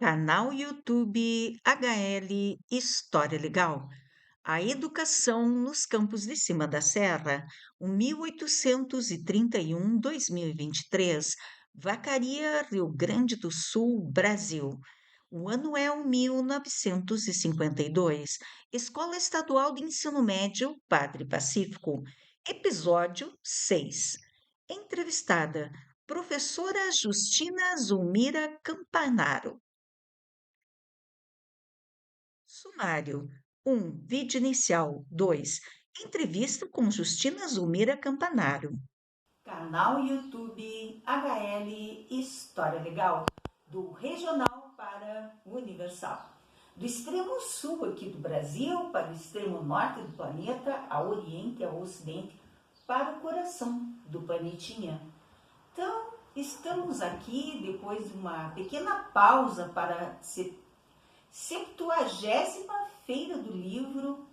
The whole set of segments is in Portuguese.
Canal YouTube HL História Legal. A educação nos campos de cima da serra, o 1831-2023, Vacaria, Rio Grande do Sul, Brasil. O ano é o 1952. Escola Estadual de Ensino Médio Padre Pacífico. Episódio 6. Entrevistada, professora Justina Zulmira Campanaro. Sumário: 1. Vídeo inicial. 2. Entrevista com Justina Zulmira Campanaro. Canal YouTube HL História Legal, do regional para o universal. Do extremo sul aqui do Brasil para o extremo norte do planeta, ao oriente e ao ocidente, para o coração do planetinha. Então, estamos aqui depois de uma pequena pausa para a 70ª Feira do Livro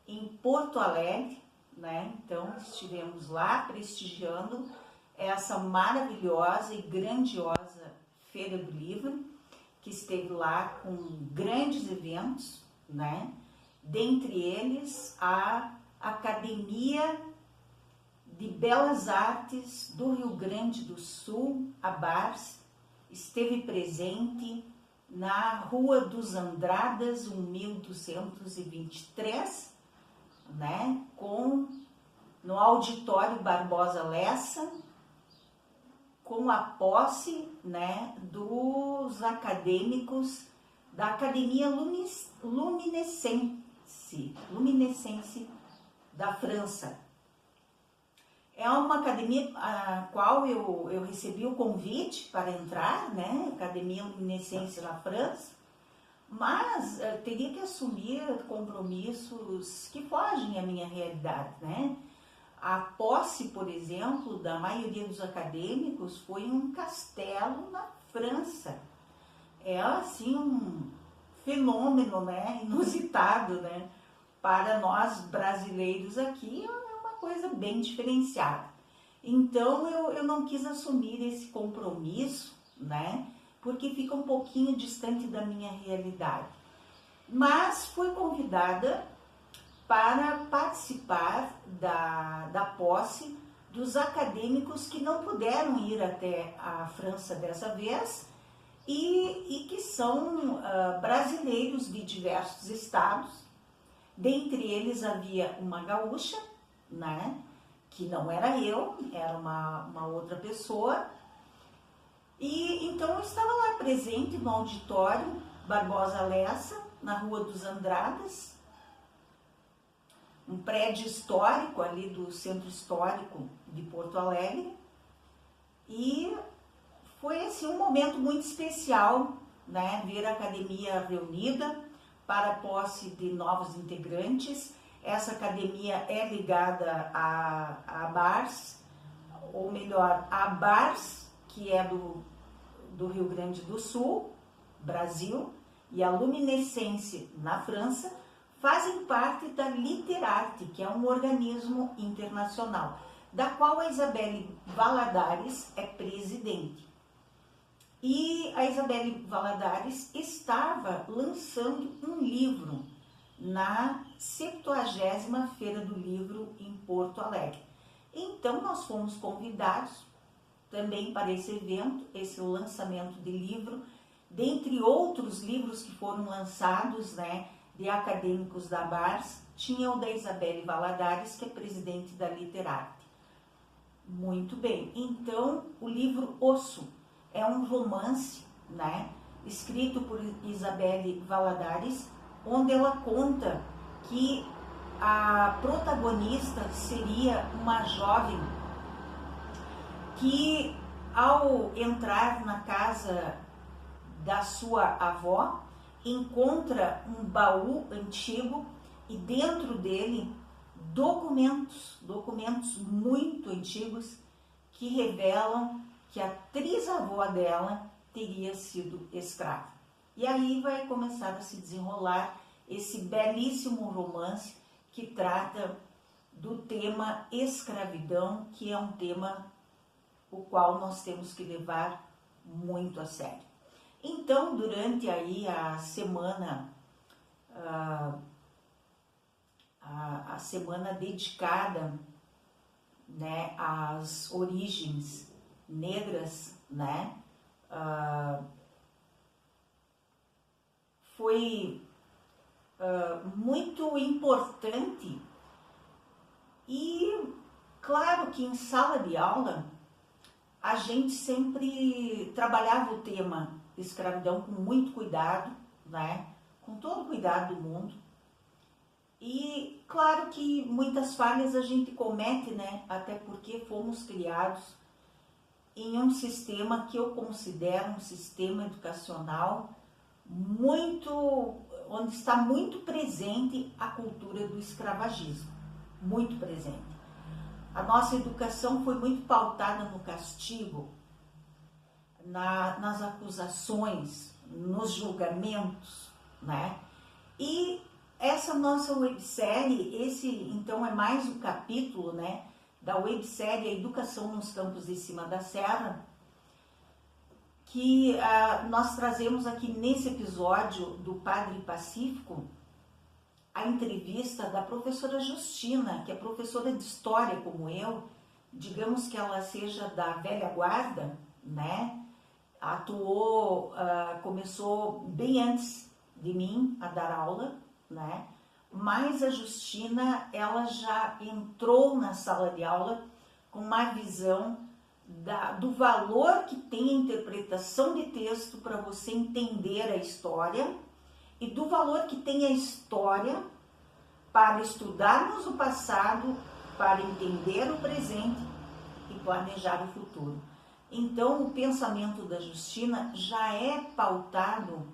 em Porto Alegre, né? Então, estivemos lá prestigiando essa maravilhosa e grandiosa Feira do Livro, que esteve lá com grandes eventos, né? Dentre eles, a Academia de Belas Artes do Rio Grande do Sul, a BARS, esteve presente na Rua dos Andradas, 1223, né, no Auditório Barbosa Lessa, com a posse, né, dos acadêmicos da Academia Luminescence da França. É uma academia a qual eu recebi o convite para entrar, né, Academia Luminescence da França, mas teria que assumir compromissos que fogem à minha realidade, né? A posse, por exemplo, da maioria dos acadêmicos foi em um castelo na França. É, assim, um fenômeno, né, inusitado, né? Para nós brasileiros aqui é uma coisa bem diferenciada. Então, eu não quis assumir esse compromisso, né? Porque fica um pouquinho distante da minha realidade. Mas fui convidada para participar da posse dos acadêmicos que não puderam ir até a França dessa vez e que são brasileiros de diversos estados. Dentre eles havia uma gaúcha, né, que não era eu, era uma outra pessoa. E então eu estava lá presente no auditório Barbosa Lessa, na Rua dos Andradas, um prédio histórico ali do Centro Histórico de Porto Alegre. E foi assim um momento muito especial, né, ver a academia reunida para a posse de novos integrantes. Essa academia é ligada à BARS, ou melhor, a BARS, que é do Rio Grande do Sul, Brasil, e a Luminescence na França, fazem parte da Literarte, que é um organismo internacional, da qual a Isabelle Valadares é presidente. E a Isabelle Valadares estava lançando um livro na 70ª Feira do Livro em Porto Alegre. Então nós fomos convidados também para esse evento, esse lançamento de livro, dentre outros livros que foram lançados, né, de acadêmicos da BARS, tinha o da Isabelle Valadares, que é presidente da Literarte. Muito bem, então o livro Osso é um romance, né, escrito por Isabelle Valadares, onde ela conta que a protagonista seria uma jovem que, ao entrar na casa da sua avó, encontra um baú antigo e dentro dele documentos muito antigos que revelam que a trisavó dela teria sido escrava. E aí vai começar a se desenrolar esse belíssimo romance que trata do tema escravidão, que é um tema o qual nós temos que levar muito a sério. Então, durante aí a semana dedicada, né, às origens negras, né, foi muito importante. E claro que em sala de aula a gente sempre trabalhava o tema escravidão com muito cuidado, né? Com todo o cuidado do mundo. E claro que muitas falhas a gente comete, né? Até porque fomos criados em um sistema que eu considero um sistema educacional muito, onde está muito presente a cultura do escravagismo, muito presente. A nossa educação foi muito pautada no castigo, nas acusações, nos julgamentos, né? E essa nossa websérie, esse então é mais um capítulo, né, da websérie A Educação nos Campos de Cima da Serra, que nós trazemos aqui nesse episódio do Padre Pacífico a entrevista da professora Justina, que é professora de História como eu, digamos que ela seja da velha guarda, né? Atuou, começou bem antes de mim a dar aula, né? Mas a Justina, ela já entrou na sala de aula com uma visão do valor que tem a interpretação de texto para você entender a história e do valor que tem a história para estudarmos o passado, para entender o presente e planejar o futuro. Então, o pensamento da Justina já é pautado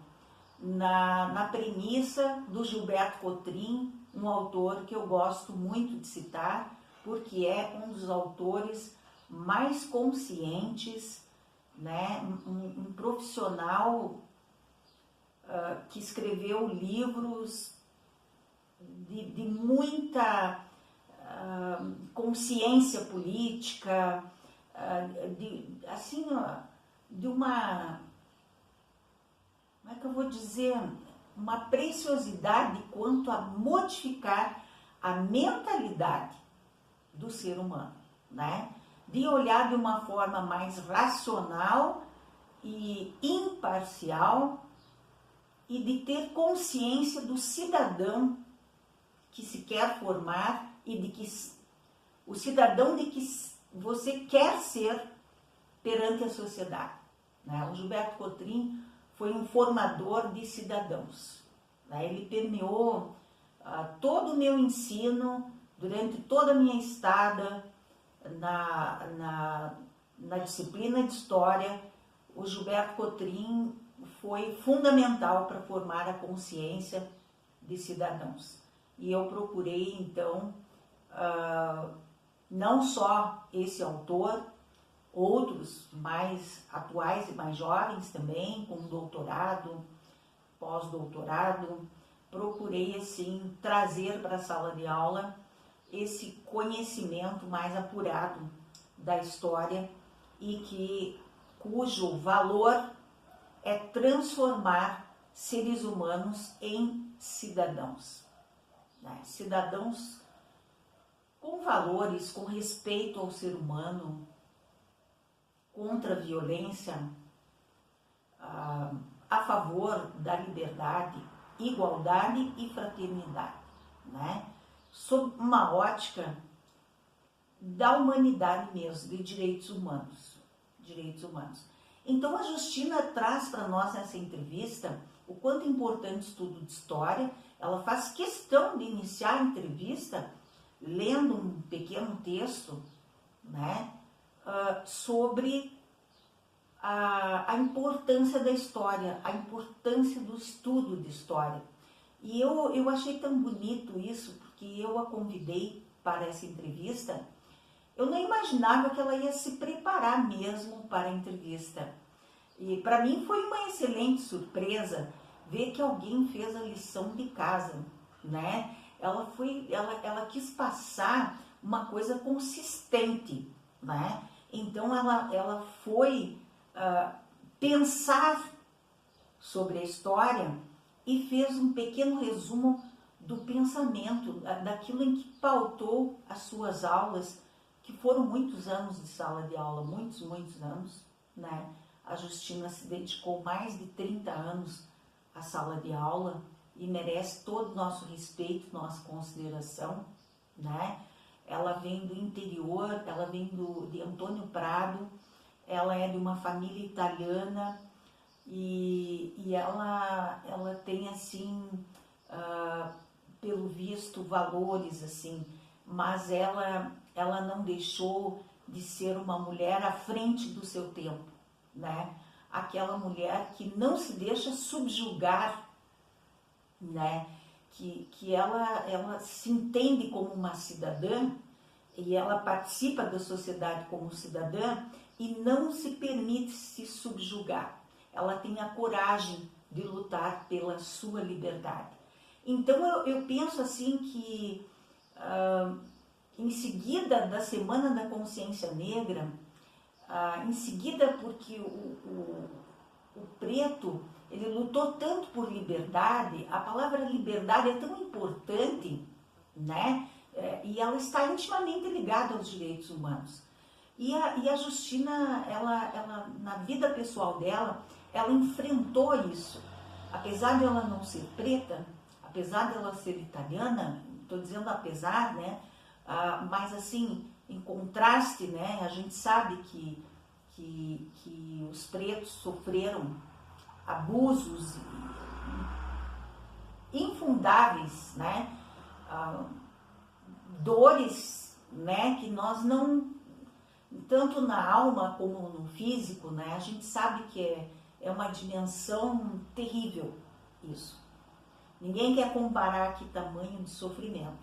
na premissa do Gilberto Cotrim, um autor que eu gosto muito de citar, porque é um dos autores mais conscientes, né? Um profissional que escreveu livros de muita consciência política, de uma, como é que eu vou dizer, uma preciosidade quanto a modificar a mentalidade do ser humano, né? De olhar de uma forma mais racional e imparcial e de ter consciência do cidadão que se quer formar e de que o cidadão de que você quer ser perante a sociedade, né? O Gilberto Cotrim foi um formador de cidadãos, né? Ele permeou todo o meu ensino durante toda a minha estada na disciplina de História. O Gilberto Cotrim foi fundamental para formar a consciência de cidadãos. E eu procurei, então, não só esse autor, outros mais atuais e mais jovens também, com doutorado, pós-doutorado, procurei, assim, trazer para a sala de aula esse conhecimento mais apurado da história e cujo valor é transformar seres humanos em cidadãos, né? Cidadãos com valores, com respeito ao ser humano, contra a violência, a favor da liberdade, igualdade e fraternidade, né? Sob uma ótica da humanidade mesmo, de direitos humanos. Direitos humanos. Então a Justina traz para nós nessa entrevista o quanto é importante o estudo de história. Ela faz questão de iniciar a entrevista lendo um pequeno texto, né, sobre a importância da história, a importância do estudo de história. E eu achei tão bonito isso, porque eu a convidei para essa entrevista. Eu não imaginava que ela ia se preparar mesmo para a entrevista. E para mim foi uma excelente surpresa ver que alguém fez a lição de casa, né? Ela quis passar uma coisa consistente, né? Então ela foi pensar sobre a história e fez um pequeno resumo do pensamento, daquilo em que pautou as suas aulas, que foram muitos anos de sala de aula, muitos, muitos anos, né? A Justina se dedicou mais de 30 anos à sala de aula e merece todo o nosso respeito, nossa consideração, né? Ela vem do interior, ela vem de Antônio Prado, ela é de uma família italiana e ela tem, assim, pelo visto, valores, assim, mas ela não deixou de ser uma mulher à frente do seu tempo, né? Aquela mulher que não se deixa subjugar, né? Que ela se entende como uma cidadã e ela participa da sociedade como cidadã e não se permite se subjugar. Ela tem a coragem de lutar pela sua liberdade. Então eu penso assim que em seguida da Semana da Consciência Negra, em seguida porque o preto ele lutou tanto por liberdade, a palavra liberdade é tão importante, né? E ela está intimamente ligada aos direitos humanos. E a Justina, ela, na vida pessoal dela, ela enfrentou isso. Apesar de ela não ser preta, apesar de ela ser italiana, estou dizendo apesar, né? Mas assim, em contraste, né? A gente sabe que os pretos sofreram abusos infundáveis, né? Dores, né? Que nós não, tanto na alma como no físico, né? A gente sabe que é uma dimensão terrível isso. Ninguém quer comparar que tamanho de sofrimento.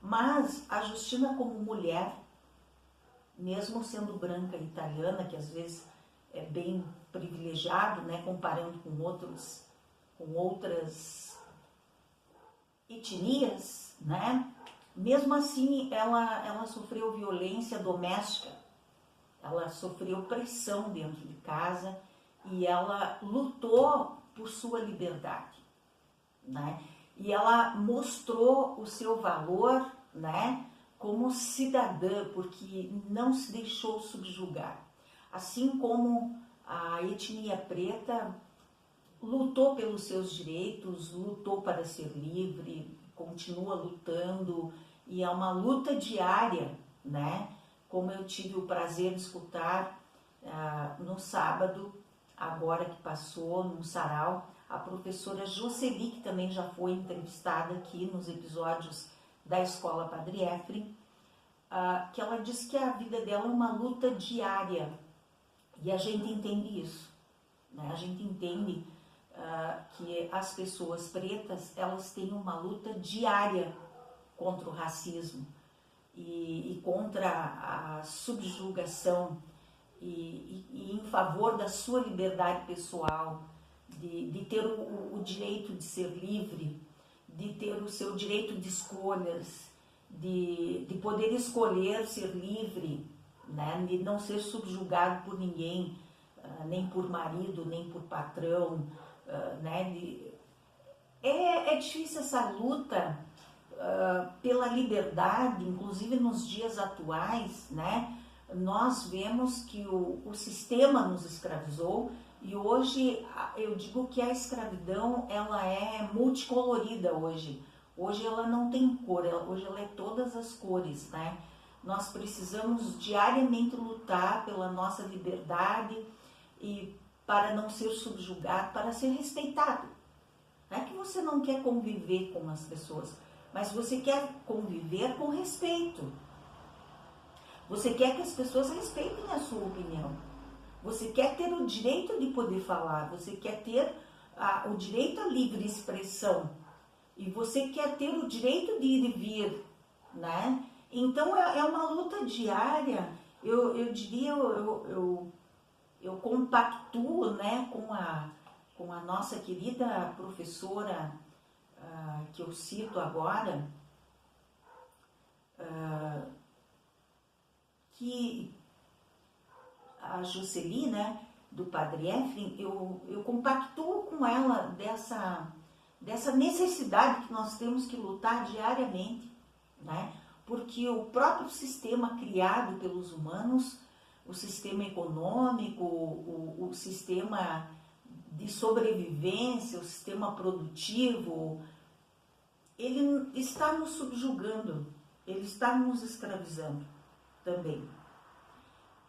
Mas a Justina, como mulher, mesmo sendo branca e italiana, que às vezes é bem privilegiado, né, comparando com outras etnias, né, mesmo assim ela sofreu violência doméstica, ela sofreu pressão dentro de casa e ela lutou por sua liberdade, né, e ela mostrou o seu valor, né, como cidadã, porque não se deixou subjugar. Assim como a etnia preta lutou pelos seus direitos, lutou para ser livre, continua lutando, e é uma luta diária, né? Como eu tive o prazer de escutar no sábado, agora que passou, num sarau, a professora Jocely, que também já foi entrevistada aqui nos episódios da Escola Padre Efrem, que ela diz que a vida dela é uma luta diária. E a gente entende isso, né? A gente entende que as pessoas pretas, elas têm uma luta diária contra o racismo e contra a subjugação e em favor da sua liberdade pessoal, de ter o direito de ser livre, de ter o seu direito de escolhas, de poder escolher ser livre, né? De não ser subjugado por ninguém, nem por marido, nem por patrão, né? É difícil essa luta pela liberdade, inclusive nos dias atuais, né? Nós vemos que o sistema nos escravizou e hoje eu digo que a escravidão ela é multicolorida hoje. Hoje ela não tem cor, hoje ela é todas as cores, né? Nós precisamos diariamente lutar pela nossa liberdade e para não ser subjugado, para ser respeitado. Não é que você não quer conviver com as pessoas, mas você quer conviver com respeito. Você quer que as pessoas respeitem a sua opinião. Você quer ter o direito de poder falar, você quer ter o direito à livre expressão e você quer ter o direito de ir e vir, né? Então é uma luta diária. Eu diria, eu compactuo, né, com a nossa querida professora que eu cito agora, que a Jocely, né, do Padre Efrem, eu compactuo com ela dessa necessidade que nós temos que lutar diariamente, né? Porque o próprio sistema criado pelos humanos, o sistema econômico, o sistema de sobrevivência, o sistema produtivo, ele está nos subjugando, ele está nos escravizando também.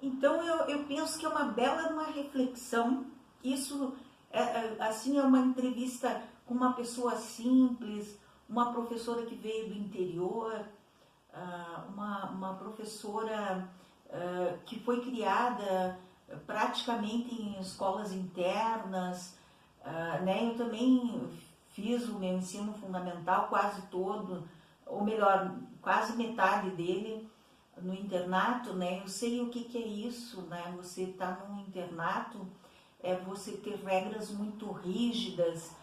Então eu penso que é uma bela uma reflexão. Isso assim, é uma entrevista com uma pessoa simples, uma professora que veio do interior, uma professora que foi criada praticamente em escolas internas, né? Eu também fiz o meu ensino fundamental quase todo, ou melhor, quase metade dele no internato, né? Eu sei o que é isso, né? Você está num internato, você ter regras muito rígidas,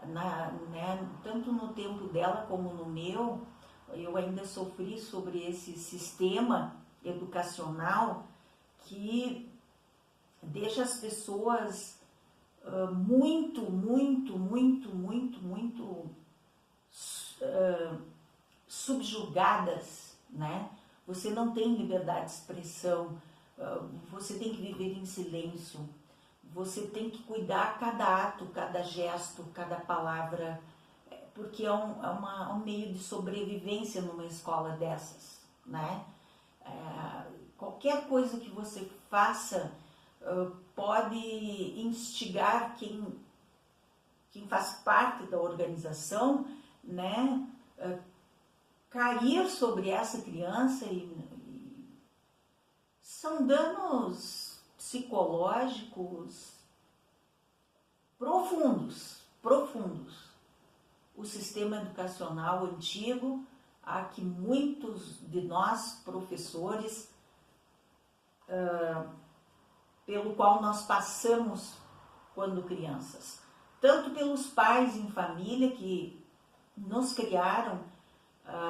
né? Tanto no tempo dela como no meu. Eu ainda sofri sobre esse sistema educacional que deixa as pessoas muito, muito, muito, muito, muito subjugadas, né? Você não tem liberdade de expressão, você tem que viver em silêncio, você tem que cuidar cada ato, cada gesto, cada palavra, porque é um meio de sobrevivência numa escola dessas, né? Qualquer coisa que você faça pode instigar quem faz parte da organização, né? Cair sobre essa criança e são danos psicológicos profundos, profundos. O sistema educacional antigo, a que muitos de nós, professores, pelo qual nós passamos quando crianças. Tanto pelos pais em família que nos criaram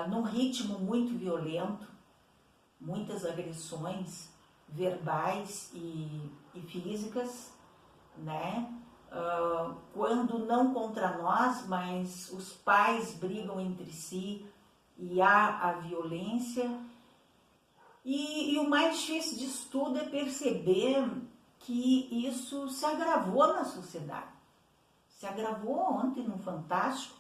num ritmo muito violento, muitas agressões verbais e físicas, né? Quando não contra nós, mas os pais brigam entre si e há a violência. E o mais difícil disso tudo é perceber que isso se agravou na sociedade. Se agravou ontem no Fantástico,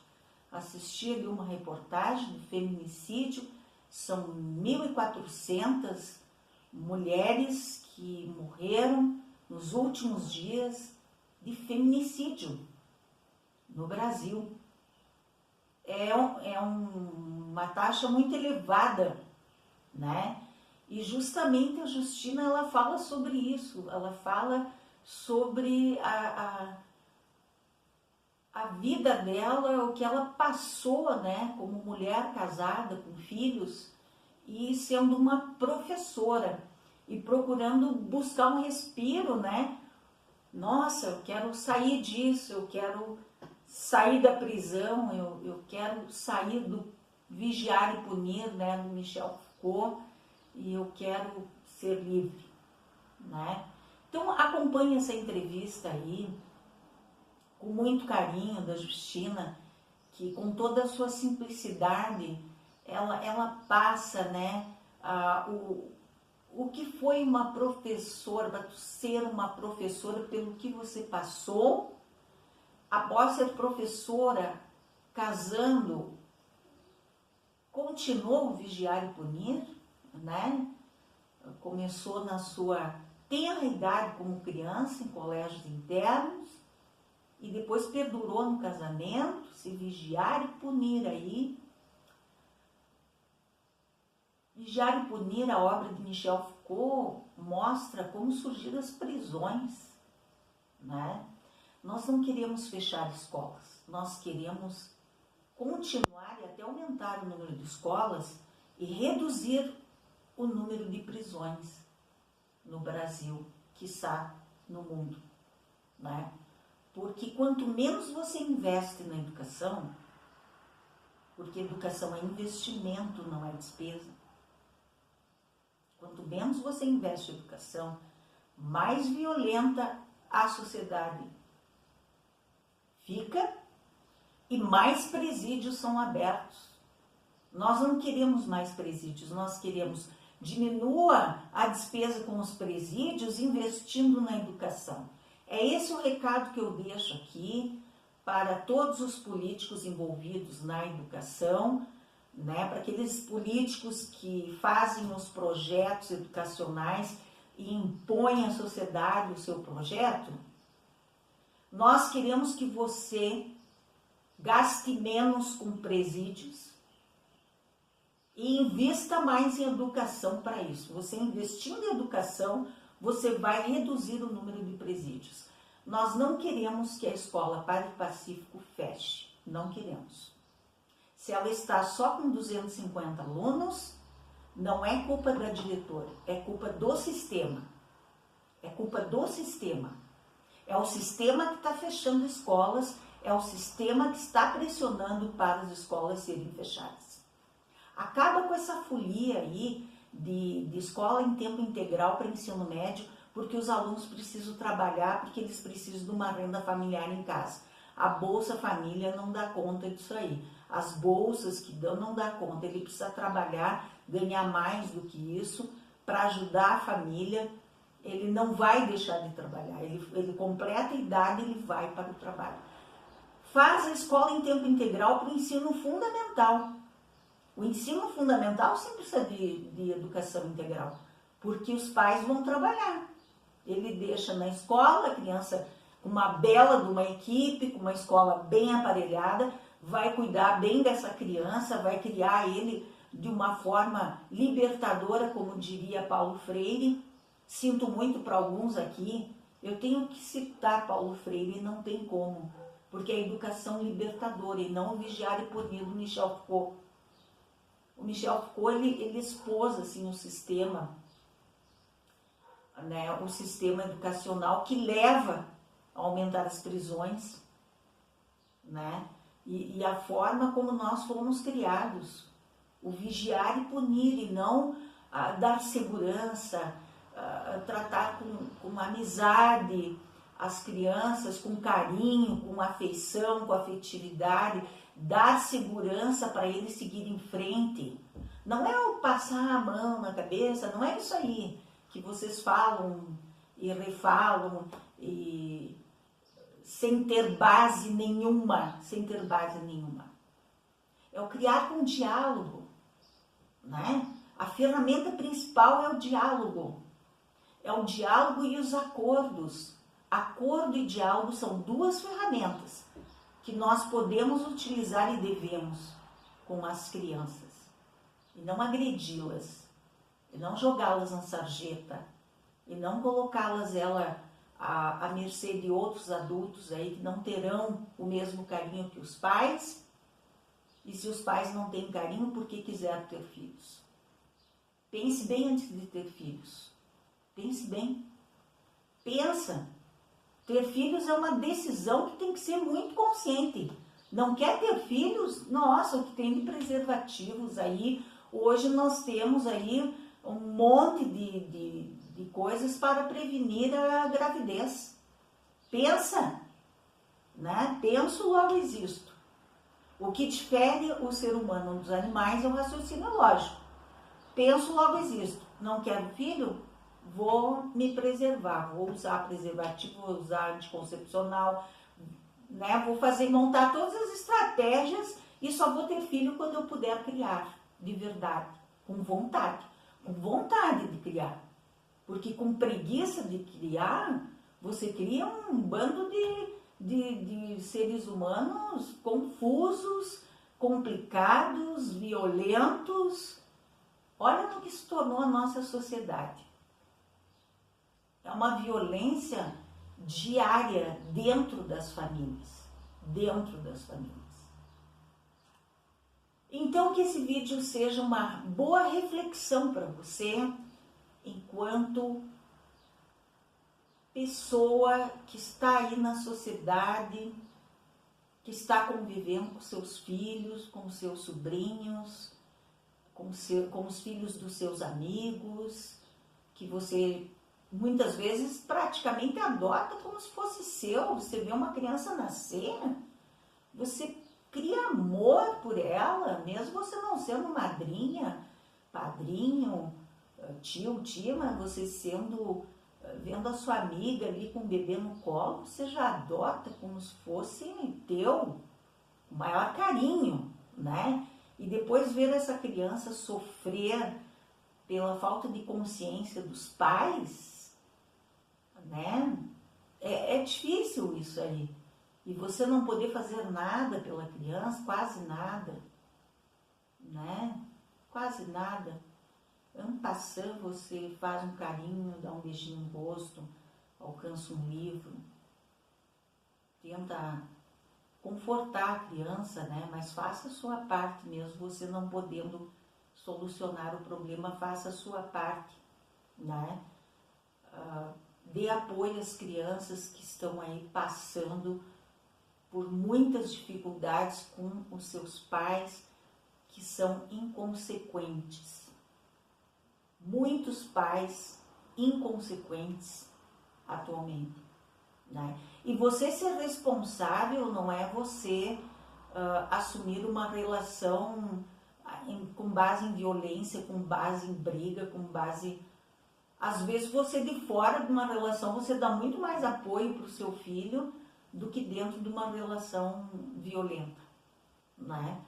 assisti ali uma reportagem de feminicídio, são 1.400 mulheres que morreram nos últimos dias de feminicídio no Brasil. Uma taxa muito elevada, né? E justamente a Justina, ela fala sobre isso, ela fala sobre a vida dela, o que ela passou, né, como mulher casada, com filhos, e sendo uma professora, e procurando buscar um respiro, né? Nossa, eu quero sair disso, eu quero sair da prisão, eu quero sair do vigiar e punir, né, do Michel Foucault, e eu quero ser livre, né? Então acompanhe essa entrevista aí, com muito carinho, da Justina, que com toda a sua simplicidade, ela passa, né, o que foi uma professora, para ser uma professora, pelo que você passou, após ser professora, casando, continuou o vigiar e punir, né? Começou na sua tenra idade como criança, em colégios internos, e depois perdurou no casamento, se vigiar e punir aí. Vigiar e punir, a obra de Michel Foucault, mostra como surgiram as prisões, né? Nós não queremos fechar escolas, nós queremos continuar e até aumentar o número de escolas e reduzir o número de prisões no Brasil, quiçá no mundo, né? Porque quanto menos você investe na educação, porque educação é investimento, não é despesa, quanto menos você investe em educação, mais violenta a sociedade fica e mais presídios são abertos. Nós não queremos mais presídios, nós queremos diminua a despesa com os presídios investindo na educação. É esse o recado que eu deixo aqui para todos os políticos envolvidos na educação, né, para aqueles políticos que fazem os projetos educacionais e impõem à sociedade o seu projeto. Nós queremos que você gaste menos com presídios e invista mais em educação para isso. Você investindo em educação, você vai reduzir o número de presídios. Nós não queremos que a escola Padre Pacífico feche, não queremos. Se ela está só com 250 alunos, não é culpa da diretora, é culpa do sistema. É culpa do sistema. É o sistema que está fechando escolas, é o sistema que está pressionando para as escolas serem fechadas. Acaba com essa folia aí de escola em tempo integral para ensino médio, porque os alunos precisam trabalhar, porque eles precisam de uma renda familiar em casa. A Bolsa Família não dá conta disso aí. As bolsas que dão não dá conta. Ele precisa trabalhar, ganhar mais do que isso para ajudar a família. Ele não vai deixar de trabalhar. Ele completa a idade e ele vai para o trabalho. Faz a escola em tempo integral para o ensino fundamental. O ensino fundamental sempre precisa de educação integral, porque os pais vão trabalhar. Ele deixa na escola, a criança com uma bela de uma equipe, com uma escola bem aparelhada, vai cuidar bem dessa criança, vai criar ele de uma forma libertadora, como diria Paulo Freire. Sinto muito para alguns aqui, eu tenho que citar Paulo Freire, não tem como, porque é a educação libertadora e não o vigiar e punir do Michel Foucault. O Michel Foucault, ele expôs assim, o sistema, né, o sistema educacional que leva a aumentar as prisões, né, e a forma como nós fomos criados, o vigiar e punir, e não dar segurança, tratar com amizade as crianças, com carinho, com afeição, com afetividade, dar segurança para eles seguirem em frente. Não é o passar a mão na cabeça, não é isso aí que vocês falam e refalam e sem ter base nenhuma, É o criar com diálogo, né? A ferramenta principal é o diálogo. É o diálogo e os acordos. Acordo e diálogo são duas ferramentas que nós podemos utilizar e devemos com as crianças. E não agredi-las, e não jogá-las na sarjeta, e não colocá-las à mercê de outros adultos aí que não terão o mesmo carinho que os pais. E se os pais não têm carinho, por que quiseram ter filhos? Pense bem antes de ter filhos. Pense bem. Pensa. Ter filhos é uma decisão que tem que ser muito consciente. Não quer ter filhos? Nossa, o que tem de preservativos aí. Hoje nós temos aí um monte de coisas para prevenir a gravidez. Pensa, né? Penso, logo existo. O que difere o ser humano dos animais é o raciocínio lógico. Penso, logo existo. Não quero filho? Vou me preservar, vou usar preservativo, vou usar anticoncepcional, né? Vou montar todas as estratégias e só vou ter filho quando eu puder criar, de verdade, com vontade de criar. Porque com preguiça de criar, você cria um bando de seres humanos confusos, complicados, violentos. Olha no que se tornou a nossa sociedade. É uma violência diária dentro das famílias. Então, que esse vídeo seja uma boa reflexão para você, enquanto pessoa que está aí na sociedade, que está convivendo com seus filhos, com seus sobrinhos, com os filhos dos seus amigos, que você muitas vezes praticamente adota como se fosse seu. Você vê uma criança nascer, você cria amor por ela, mesmo você não sendo madrinha, padrinho, tio, tia, mas você sendo, vendo a sua amiga ali com o bebê no colo, você já adota como se fosse teu, o maior carinho, né? E depois ver essa criança sofrer pela falta de consciência dos pais, né? É difícil isso aí. E você não poder fazer nada pela criança, quase nada, né? Quase nada. Ano passando você faz um carinho, dá um beijinho no rosto, alcança um livro, tenta confortar a criança, né? Mas faça a sua parte mesmo, você não podendo solucionar o problema, faça a sua parte, né? Dê apoio às crianças que estão aí passando por muitas dificuldades com os seus pais que são inconsequentes. Muitos pais inconsequentes atualmente, né? E você ser responsável não é você assumir uma relação com base em violência, com base em briga, com base... Às vezes você de fora de uma relação, você dá muito mais apoio para o seu filho do que dentro de uma relação violenta, né?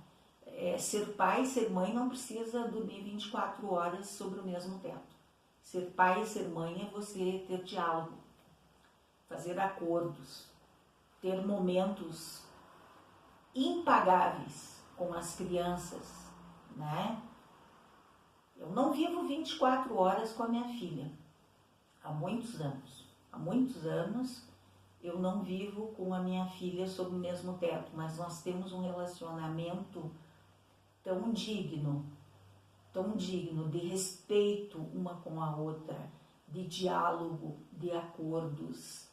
Ser pai e ser mãe não precisa dormir 24 horas sobre o mesmo teto. Ser pai e ser mãe é você ter diálogo, fazer acordos, ter momentos impagáveis com as crianças, né? Eu não vivo 24 horas com a minha filha, há muitos anos. Há muitos anos eu não vivo com a minha filha sob o mesmo teto, mas nós temos um relacionamento tão digno de respeito uma com a outra, de diálogo, de acordos.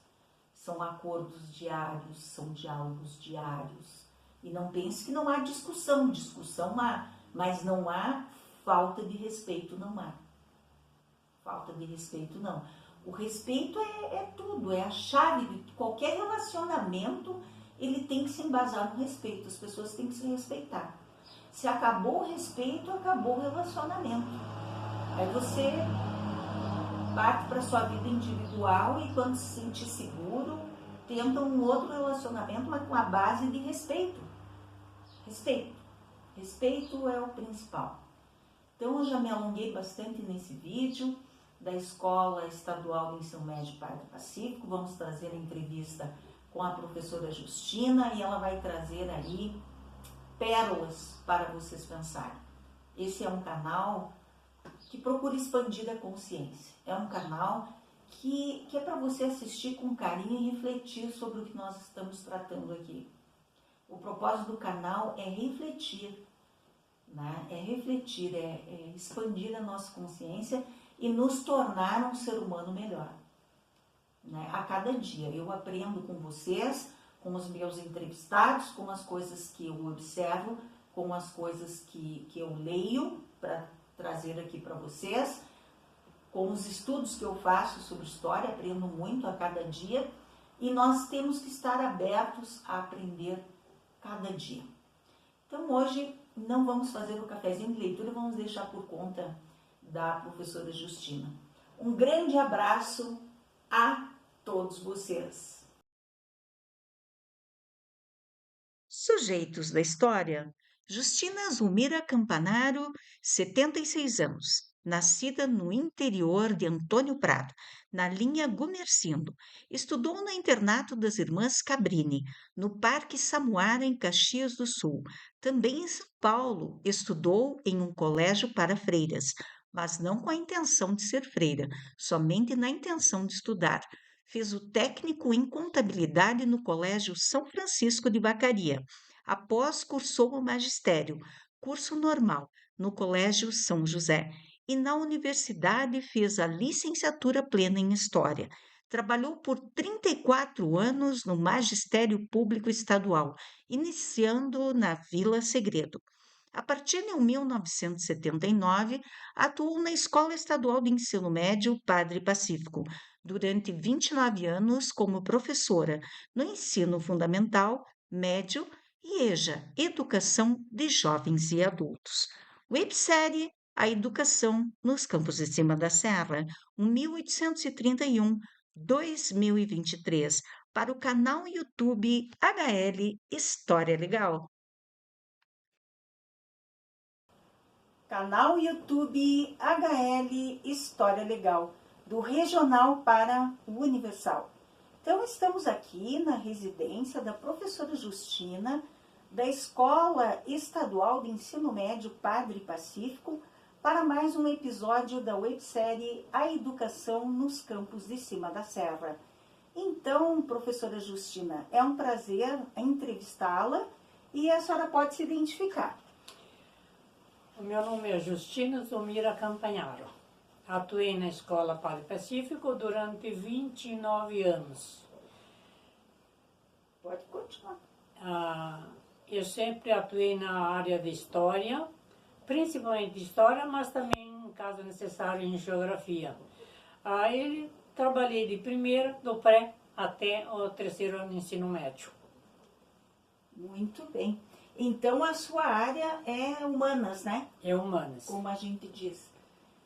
São acordos diários, são diálogos diários. E não pense que não há discussão, discussão há, mas não há falta de respeito, não há. Falta de respeito não. O respeito é tudo, é a chave de qualquer relacionamento, ele tem que se embasar no respeito, as pessoas têm que se respeitar. Se acabou o respeito, acabou o relacionamento. Aí você parte para sua vida individual e quando se sentir seguro, tenta um outro relacionamento, mas com a base de respeito. Respeito. Respeito é o principal. Então eu já me alonguei bastante nesse vídeo da Escola Estadual do Ensino Médio Parque Pacífico. Vamos trazer a entrevista com a professora Justina e ela vai trazer aí pérolas para vocês pensarem. Esse é um canal que procura expandir a consciência. É um canal que é para você assistir com carinho e refletir sobre o que nós estamos tratando aqui. O propósito do canal é refletir, né? É refletir, é expandir a nossa consciência e nos tornar um ser humano melhor, né? A cada dia eu aprendo com vocês, com os meus entrevistados, com as coisas que eu observo, com as coisas que eu leio para trazer aqui para vocês, com os estudos que eu faço sobre história, aprendo muito a cada dia e nós temos que estar abertos a aprender cada dia. Então hoje não vamos fazer o cafezinho de leitura, vamos deixar por conta da professora Justina. Um grande abraço a todos vocês. Sujeitos da história: Justina Zulmira Campanaro, 76 anos, nascida no interior de Antônio Prado, na linha Gumercindo. Estudou no internato das Irmãs Cabrini, no Parque Samuara, em Caxias do Sul. Também em São Paulo, estudou em um colégio para freiras, mas não com a intenção de ser freira, somente na intenção de estudar. Fez o técnico em contabilidade no Colégio São Francisco de Vacaria. Após, cursou o magistério, curso normal, no Colégio São José. E na universidade fez a licenciatura plena em História. Trabalhou por 34 anos no Magistério Público Estadual, iniciando na Vila Segredo. A partir de 1979, atuou na Escola Estadual de Ensino Médio Padre Pacífico, durante 29 anos como professora no ensino fundamental, médio e EJA, Educação de Jovens e Adultos. Websérie A Educação nos Campos de Cima da Serra, 1831-2023, para o canal YouTube HL História Legal. Canal YouTube HL História Legal, do regional para o universal. Então, estamos aqui na residência da professora Justina, da Escola Estadual de Ensino Médio Padre Pacífico, para mais um episódio da websérie A Educação nos Campos de Cima da Serra. Então, professora Justina, é um prazer entrevistá-la e a senhora pode se identificar. O meu nome é Justina Zulmira Campanharo. Atuei na Escola Padre Pacífico durante 29 anos. Pode continuar. Eu sempre atuei na área de História, principalmente de História, mas também, em caso necessário, em Geografia. Aí trabalhei de primeiro, do pré, até o terceiro ano de ensino médio. Muito bem. Então, a sua área é humanas, né? É humanas. Como a gente diz.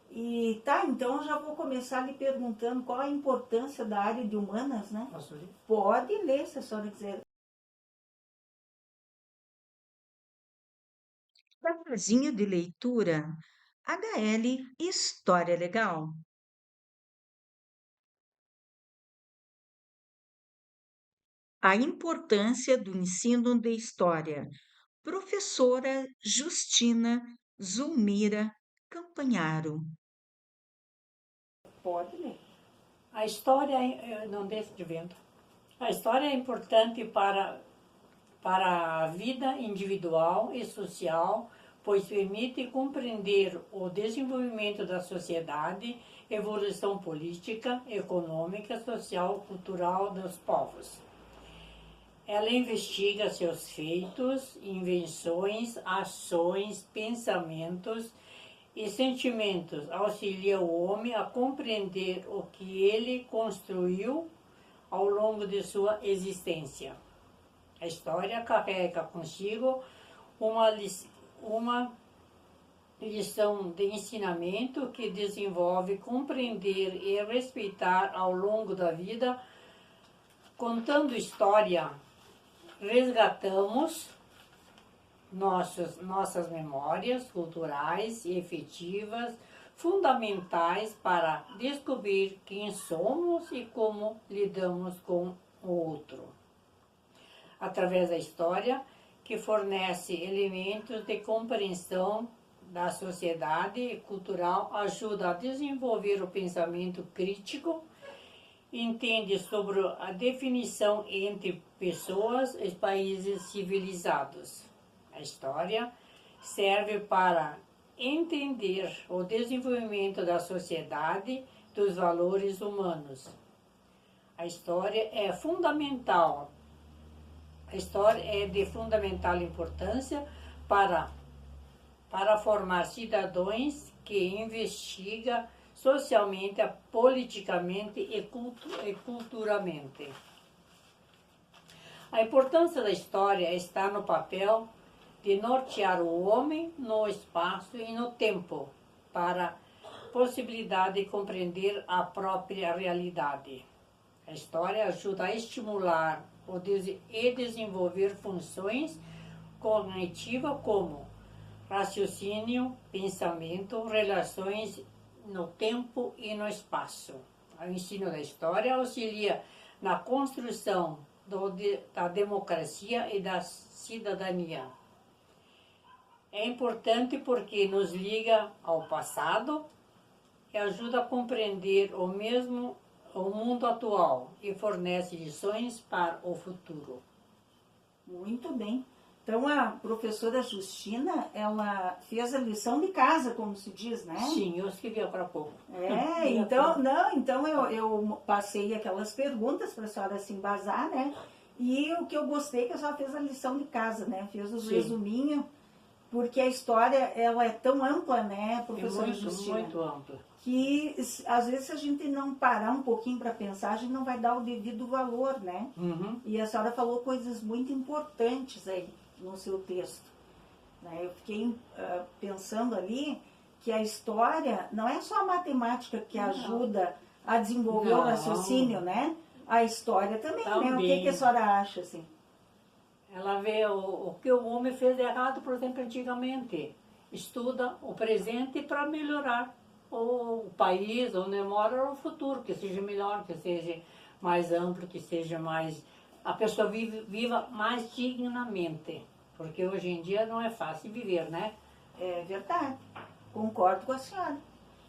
E tá, então eu já vou começar lhe perguntando qual a importância da área de humanas, né? Posso ler? Pode ler, se a senhora quiser. Cafezinho de leitura HL História Legal. A importância do ensino de história. Professora Justina Zulmira Campanharo. Pode ler. A história, não deixe de vento. A história é importante para a vida individual e social, pois permite compreender o desenvolvimento da sociedade, evolução política, econômica, social, cultural dos povos. Ela investiga seus feitos, invenções, ações, pensamentos e sentimentos, auxilia o homem a compreender o que ele construiu ao longo de sua existência. A história carrega consigo uma lição de ensinamento que desenvolve compreender e respeitar ao longo da vida. Contando história, resgatamos nossas memórias culturais e efetivas, fundamentais para descobrir quem somos e como lidamos com o outro. Através da história, que fornece elementos de compreensão da sociedade cultural, ajuda a desenvolver o pensamento crítico, entende sobre a definição entre pessoas e países civilizados. A história serve para entender o desenvolvimento da sociedade, dos valores humanos. A história é fundamental. A história é de fundamental importância para formar cidadãos que investigam socialmente, politicamente e culturalmente. A importância da história está no papel de nortear o homem no espaço e no tempo para a possibilidade de compreender a própria realidade. A história ajuda a estimular e desenvolver funções cognitivas como raciocínio, pensamento, relações no tempo e no espaço. O ensino da história auxilia na construção da democracia e da cidadania. É importante porque nos liga ao passado e ajuda a compreender o mundo atual e fornece lições para o futuro. Muito bem. Então, a professora Justina, ela fez a lição de casa, como se diz, né? Sim, eu escrevi agora há pouco. Então eu passei aquelas perguntas para a senhora se embasar, né? E o que eu gostei é que a senhora fez a lição de casa, né? Fez os resuminhos porque a história ela é tão ampla, né, É professora muito, Justina, muito amplo. que às vezes se a gente não parar um pouquinho para pensar, a gente não vai dar o devido valor, né? Uhum. E a senhora falou coisas muito importantes aí no seu texto, né? Eu fiquei pensando ali que a história não é só a matemática que ajuda a desenvolver o Não. raciocínio, né? A história também, né? O que a senhora acha, assim? Ela vê o que o homem fez de errado, por exemplo, antigamente. Estuda o presente para melhorar o país onde mora, ou o futuro, que seja melhor, que seja mais amplo, que seja mais... A pessoa viva mais dignamente, porque hoje em dia não é fácil viver, né? É verdade, concordo com a senhora.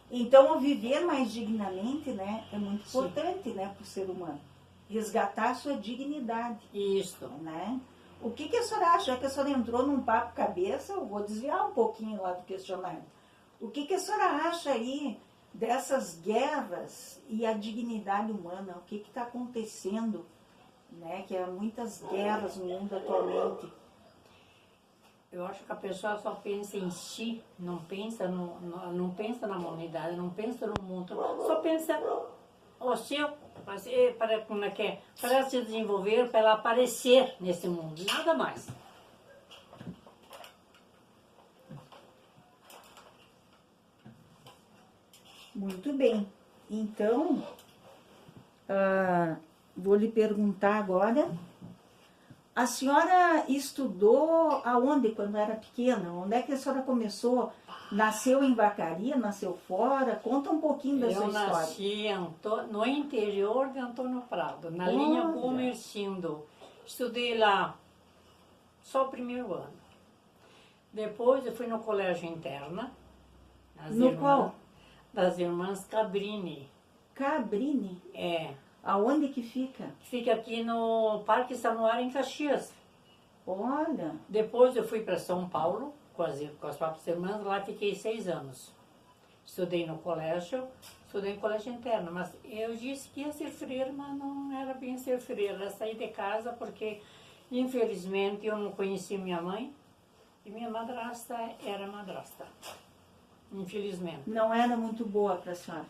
Então, o viver mais dignamente, né, é muito importante, né, para o ser humano. Resgatar a sua dignidade. Isso. Né? O que a senhora acha? Já que a senhora entrou num papo cabeça, eu vou desviar um pouquinho lá do questionário. O que a senhora acha aí dessas guerras e a dignidade humana? O que está acontecendo? Né? Que há muitas guerras no mundo atualmente. Eu acho que a pessoa só pensa em si, não pensa, não pensa na humanidade, não pensa no mundo, só pensa o seu, para, como é que é, para se desenvolver, para ela aparecer nesse mundo, nada mais. Muito bem. Então, vou lhe perguntar agora. A senhora estudou aonde quando era pequena? Onde é que a senhora começou? Nasceu em Vacaria? Nasceu fora? Conta um pouquinho da sua história. Eu nasci no interior de Antônio Prado, na linha Comercindo. Estudei lá só o primeiro ano. Depois eu fui no colégio interna. Qual? Das irmãs Cabrini. Cabrini? É. Aonde que fica? Fica aqui no Parque Samuara, em Caxias. Olha. Depois eu fui para São Paulo, com as próprias irmãs, lá fiquei 6 anos. Estudei no colégio, estudei em colégio interno, mas eu disse que ia ser freira, mas não era bem ser freira. Eu saí de casa porque, infelizmente, eu não conheci minha mãe e minha madrasta era madrasta. Infelizmente. Não era muito boa para a senhora?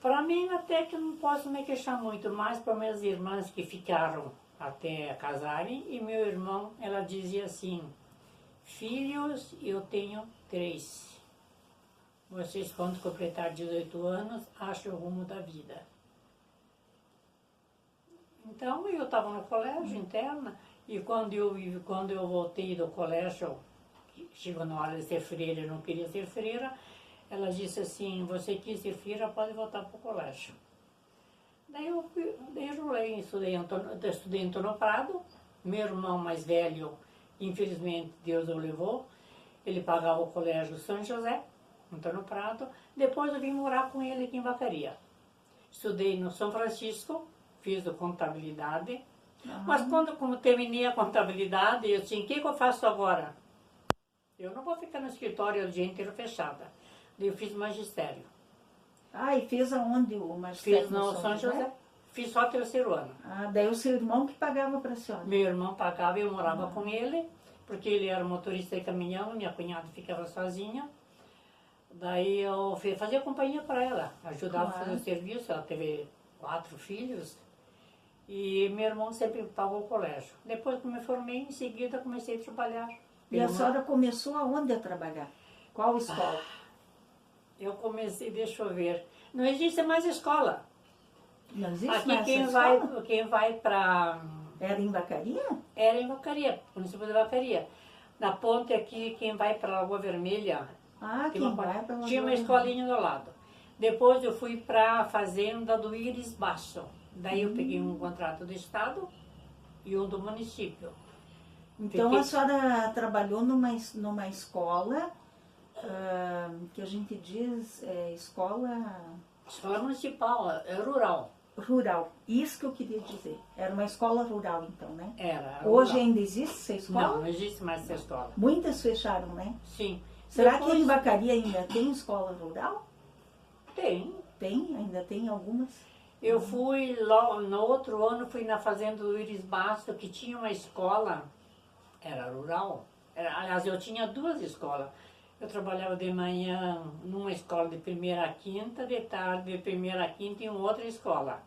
Para mim, até que não posso me queixar muito, mais para minhas irmãs que ficaram até casarem, e meu irmão, ela dizia assim, filhos, eu tenho 3. Vocês, quando completar 18 anos, acham o rumo da vida. Então, eu estava no colégio interna, e quando eu voltei do colégio, chegou na hora de ser freira, eu não queria ser freira, ela disse assim, você quis ser freira, pode voltar para o colégio. Daí eu enrolei, estudei em Antônio Prado, meu irmão mais velho, infelizmente Deus o levou, ele pagava o colégio São José, Antônio Prado, depois eu vim morar com ele aqui em Vacaria. Estudei no São Francisco, fiz a contabilidade, mas como terminei a contabilidade, eu disse, o que eu faço agora? Eu não vou ficar no escritório o dia inteiro fechada. Eu fiz magistério. E fez aonde o magistério? Fiz no São José. Fiz só 3º ano. Daí o seu irmão que pagava para a senhora? Meu irmão pagava, eu morava com ele, porque ele era motorista de caminhão, minha cunhada ficava sozinha. Daí eu fazia companhia para ela, ajudava a fazer o serviço, ela teve 4 filhos. E meu irmão sempre pagou o colégio. Depois que me formei, em seguida comecei a trabalhar. E a senhora começou aonde a trabalhar? Qual escola? Eu comecei, deixa eu ver, não existe mais escola. Não existe Aqui mais quem vai para... Era em Vacaria? Era em Vacaria, município de Vacaria. Na ponte aqui, quem vai para Lagoa Vermelha... Quem vai para Lagoa tinha uma escolinha do lado. Depois eu fui para a fazenda do Íris Baixo. Daí eu peguei um contrato do estado e um do município. Então a senhora trabalhou numa escola, que a gente diz escola... Escola municipal, rural. Rural, isso que eu queria dizer. Era uma escola rural então, né? Era Hoje rural. ainda existe essa escola? Não existe mais essa escola. Muitas fecharam, né? Sim. Será que em Vacaria ainda tem escola rural? Tem. Tem, ainda tem algumas. Eu fui, no outro ano, fui na fazenda do Íris Basto, que tinha uma escola, era rural, Aliás, eu tinha duas escolas. Eu trabalhava de manhã numa escola de primeira a quinta, de tarde de primeira a quinta em outra escola.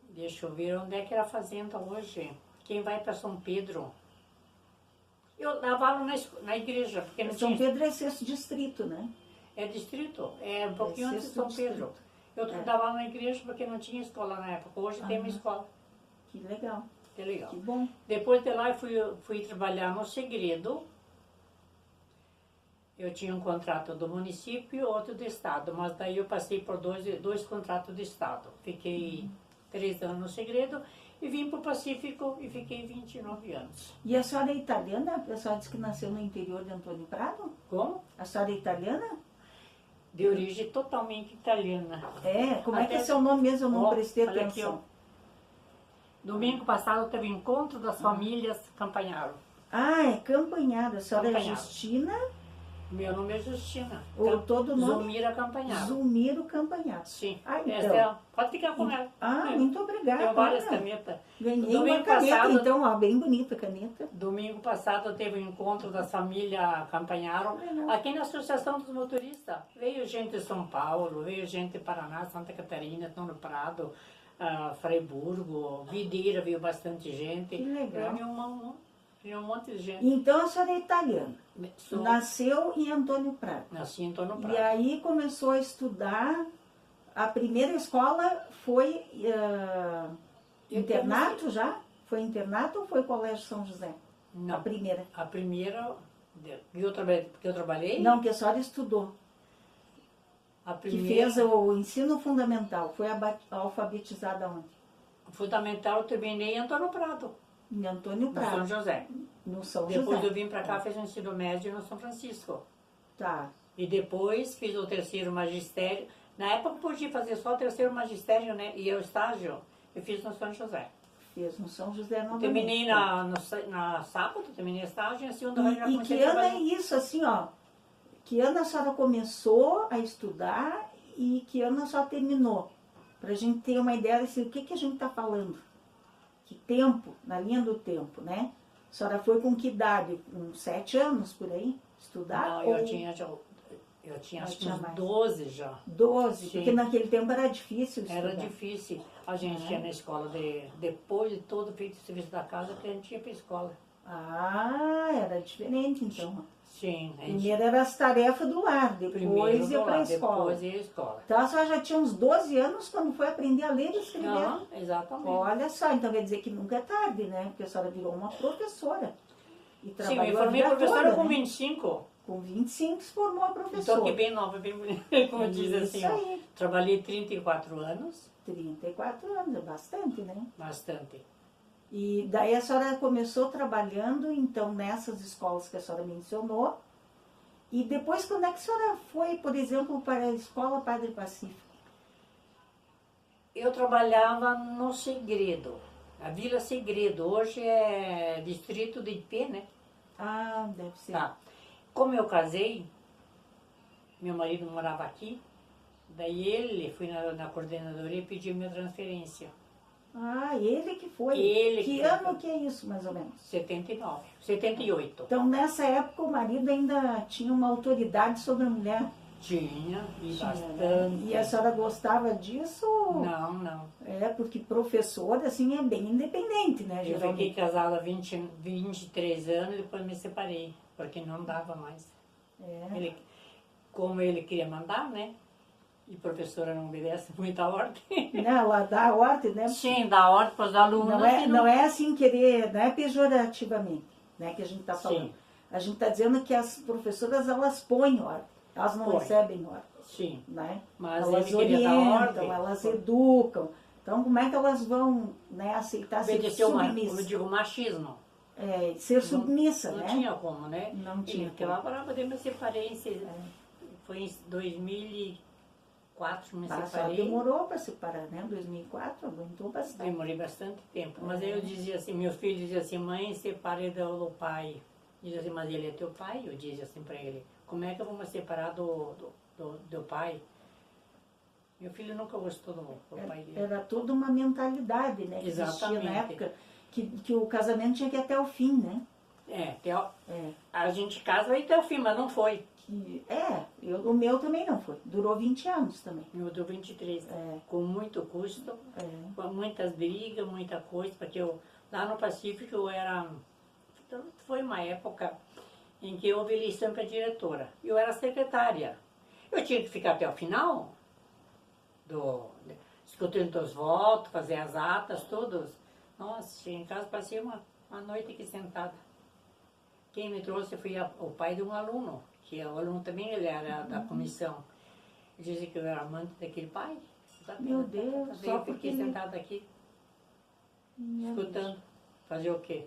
Deixa eu ver onde é que era a fazenda hoje. Quem vai para São Pedro? Eu dava aula na igreja, porque não São tinha... Pedro é sexto distrito, né? É distrito, é um pouquinho antes de sexto São Pedro. Eu dava aula na igreja porque não tinha escola na época. Hoje tem uma escola. Que legal, Que legal. que bom. Depois de lá eu fui trabalhar no Segredo. Eu tinha um contrato do município e outro do estado, mas daí eu passei por dois contratos do estado. Fiquei 3 anos no Segredo e vim para o Pacífico e fiquei 29 anos. E a senhora é italiana? A senhora disse que nasceu no interior de Antônio Prado? Como? A senhora é italiana? De origem totalmente italiana. É, como é que é Até- seu nome mesmo? Eu não prestei olha aqui, atenção. Domingo passado teve encontro das famílias Campanharo. Ah, é Campanharo. A senhora é Campanharo. Justina Meu nome é Justina. ou todo o nome? Zulmira Campanaro. Zulmiro Campanharo. Sim. Ah, então. Essa é, pode ficar com ela. Ah, muito obrigada. Tenho várias Olha, canetas. ganhei Domingo uma caneta, passado- então, ó, bem bonita a caneta. Domingo passado teve um encontro das famílias Campanharo Legal. aqui na Associação dos Motoristas. Veio gente de São Paulo, veio gente de Paraná, Santa Catarina, Antônio Prado, Freiburgo, Videira veio bastante gente. Que legal. Veio um monte de gente. Então a senhora é italiana. Sou, Nasceu em Antônio Prado. nasci em Antônio E Prado. aí começou a estudar. A primeira escola foi Eu internato já? Foi internato ou foi Colégio São José? A Não, primeira. a primeira que eu trabalhei, Não, que a senhora estudou. a Que primeira fez o ensino fundamental. Foi alfabetizada onde? fundamental eu terminei em Antônio Prado, Em Antônio no São Prado. José. No São Depois José. eu vim para cá, fiz o ensino médio no São Francisco. Tá. E depois fiz o terceiro magistério. Na época podia fazer só o terceiro magistério, né? E o estágio eu fiz no São José. Fez no São José novamente. Terminei na sábado, terminei o estágio e a segunda vez já E comecei que a ano é trabalhar. isso, assim, ó? Que ano a senhora começou a estudar e que ano a senhora terminou? Pra gente ter uma ideia, assim, o que que a gente tá falando? Que tempo, na linha do tempo, né? A senhora foi com que idade? Com 7 anos, por aí? Estudar? Não, ou eu tinha acho que tinha uns mais. 12 já. 12? Sim. Porque naquele tempo era difícil estudar. Era difícil. A gente ia na escola depois de todo feito o serviço da casa, que a gente ia para a escola. Ah, era diferente, então. Sim, a gente Primeiro era as tarefas do lar, depois ia do pra lado, escola. depois ia à escola. Então a senhora já tinha uns 12 anos quando foi aprender a ler e escrever. Não, exatamente. Olha só, então quer dizer que nunca é tarde, né? Porque a senhora virou uma professora. E Sim, eu trabalhou me a formei vida professora toda, com né? 25. Com 25 se formou a Estou professora. aqui bem nova, bem bonita, como diz assim. Isso Ó. aí. Trabalhei 34 anos, 34 anos, é bastante, né? bastante. E daí a senhora começou trabalhando, então, nessas escolas que a senhora mencionou. E depois, quando é que a senhora foi, por exemplo, para a Escola Padre Pacífico? Eu trabalhava no Segredo, a Vila Segredo. Hoje é distrito de Ipê, né? Ah, deve ser. Tá. Como eu casei, meu marido morava aqui, daí ele foi na coordenadoria e pediu minha transferência. Ah, ele que foi. Ele que que ano foi. que é isso, mais ou menos? 79, 78. Então, nessa época, o marido ainda tinha uma autoridade sobre a mulher. Tinha, e Tinha, né? bastante. E a senhora gostava disso? Não, não. É, porque professor, assim, é bem independente, né, Eu fiquei geralmente. casada há 23 anos e depois me separei, porque não dava mais. É. Como ele queria mandar, né? E professora não obedece muita ordem. Né, ela dá a ordem, né? Sim, dá ordem para os alunos. Não é assim querer, não é pejorativamente, né, que a gente está falando. Sim. A gente está dizendo que as professoras, elas põem ordem, elas não Põe. recebem ordem, Sim, né? mas Elas ele queria dar orientam, ordem. elas educam. Então, como é que elas vão, né, aceitar ser Obedeceu, como eu submissa? digo, machismo. Ser submissa, Não né? tinha como, né? Não tinha Então, como. agora eu me separei. Foi em 2004 me A senhora separei. demorou para separar, né? 2004, aguentou bastante. Demorei bastante tempo. Mas aí eu dizia assim, meus filhos diziam assim, mãe, separe do pai. Dizia assim, mas ele é teu pai? Eu dizia assim para ele, como é que eu vou me separar do pai? Meu filho nunca gostou do pai dele. Era toda uma mentalidade, né? Que existia na Exatamente. época, que o casamento tinha que ir até o fim, né? A gente casa aí até o fim, mas não foi. O meu também não foi. Durou 20 anos também. O meu durou 23, com muito custo, com muitas brigas, muita coisa, porque lá no Pacífico eu era... Então, foi uma época em que houve eleição para diretora. Eu era secretária. Eu tinha que ficar até o final, escutando os votos, fazer as atas, todos. Nossa, cheguei em casa, passei uma noite aqui sentada. Quem me trouxe foi o pai de um aluno, que o aluno também ele era da comissão. Ele dizia que eu era amante daquele pai. Meu Deus, só eu fiquei sentada aqui, escutando. Fazer o quê?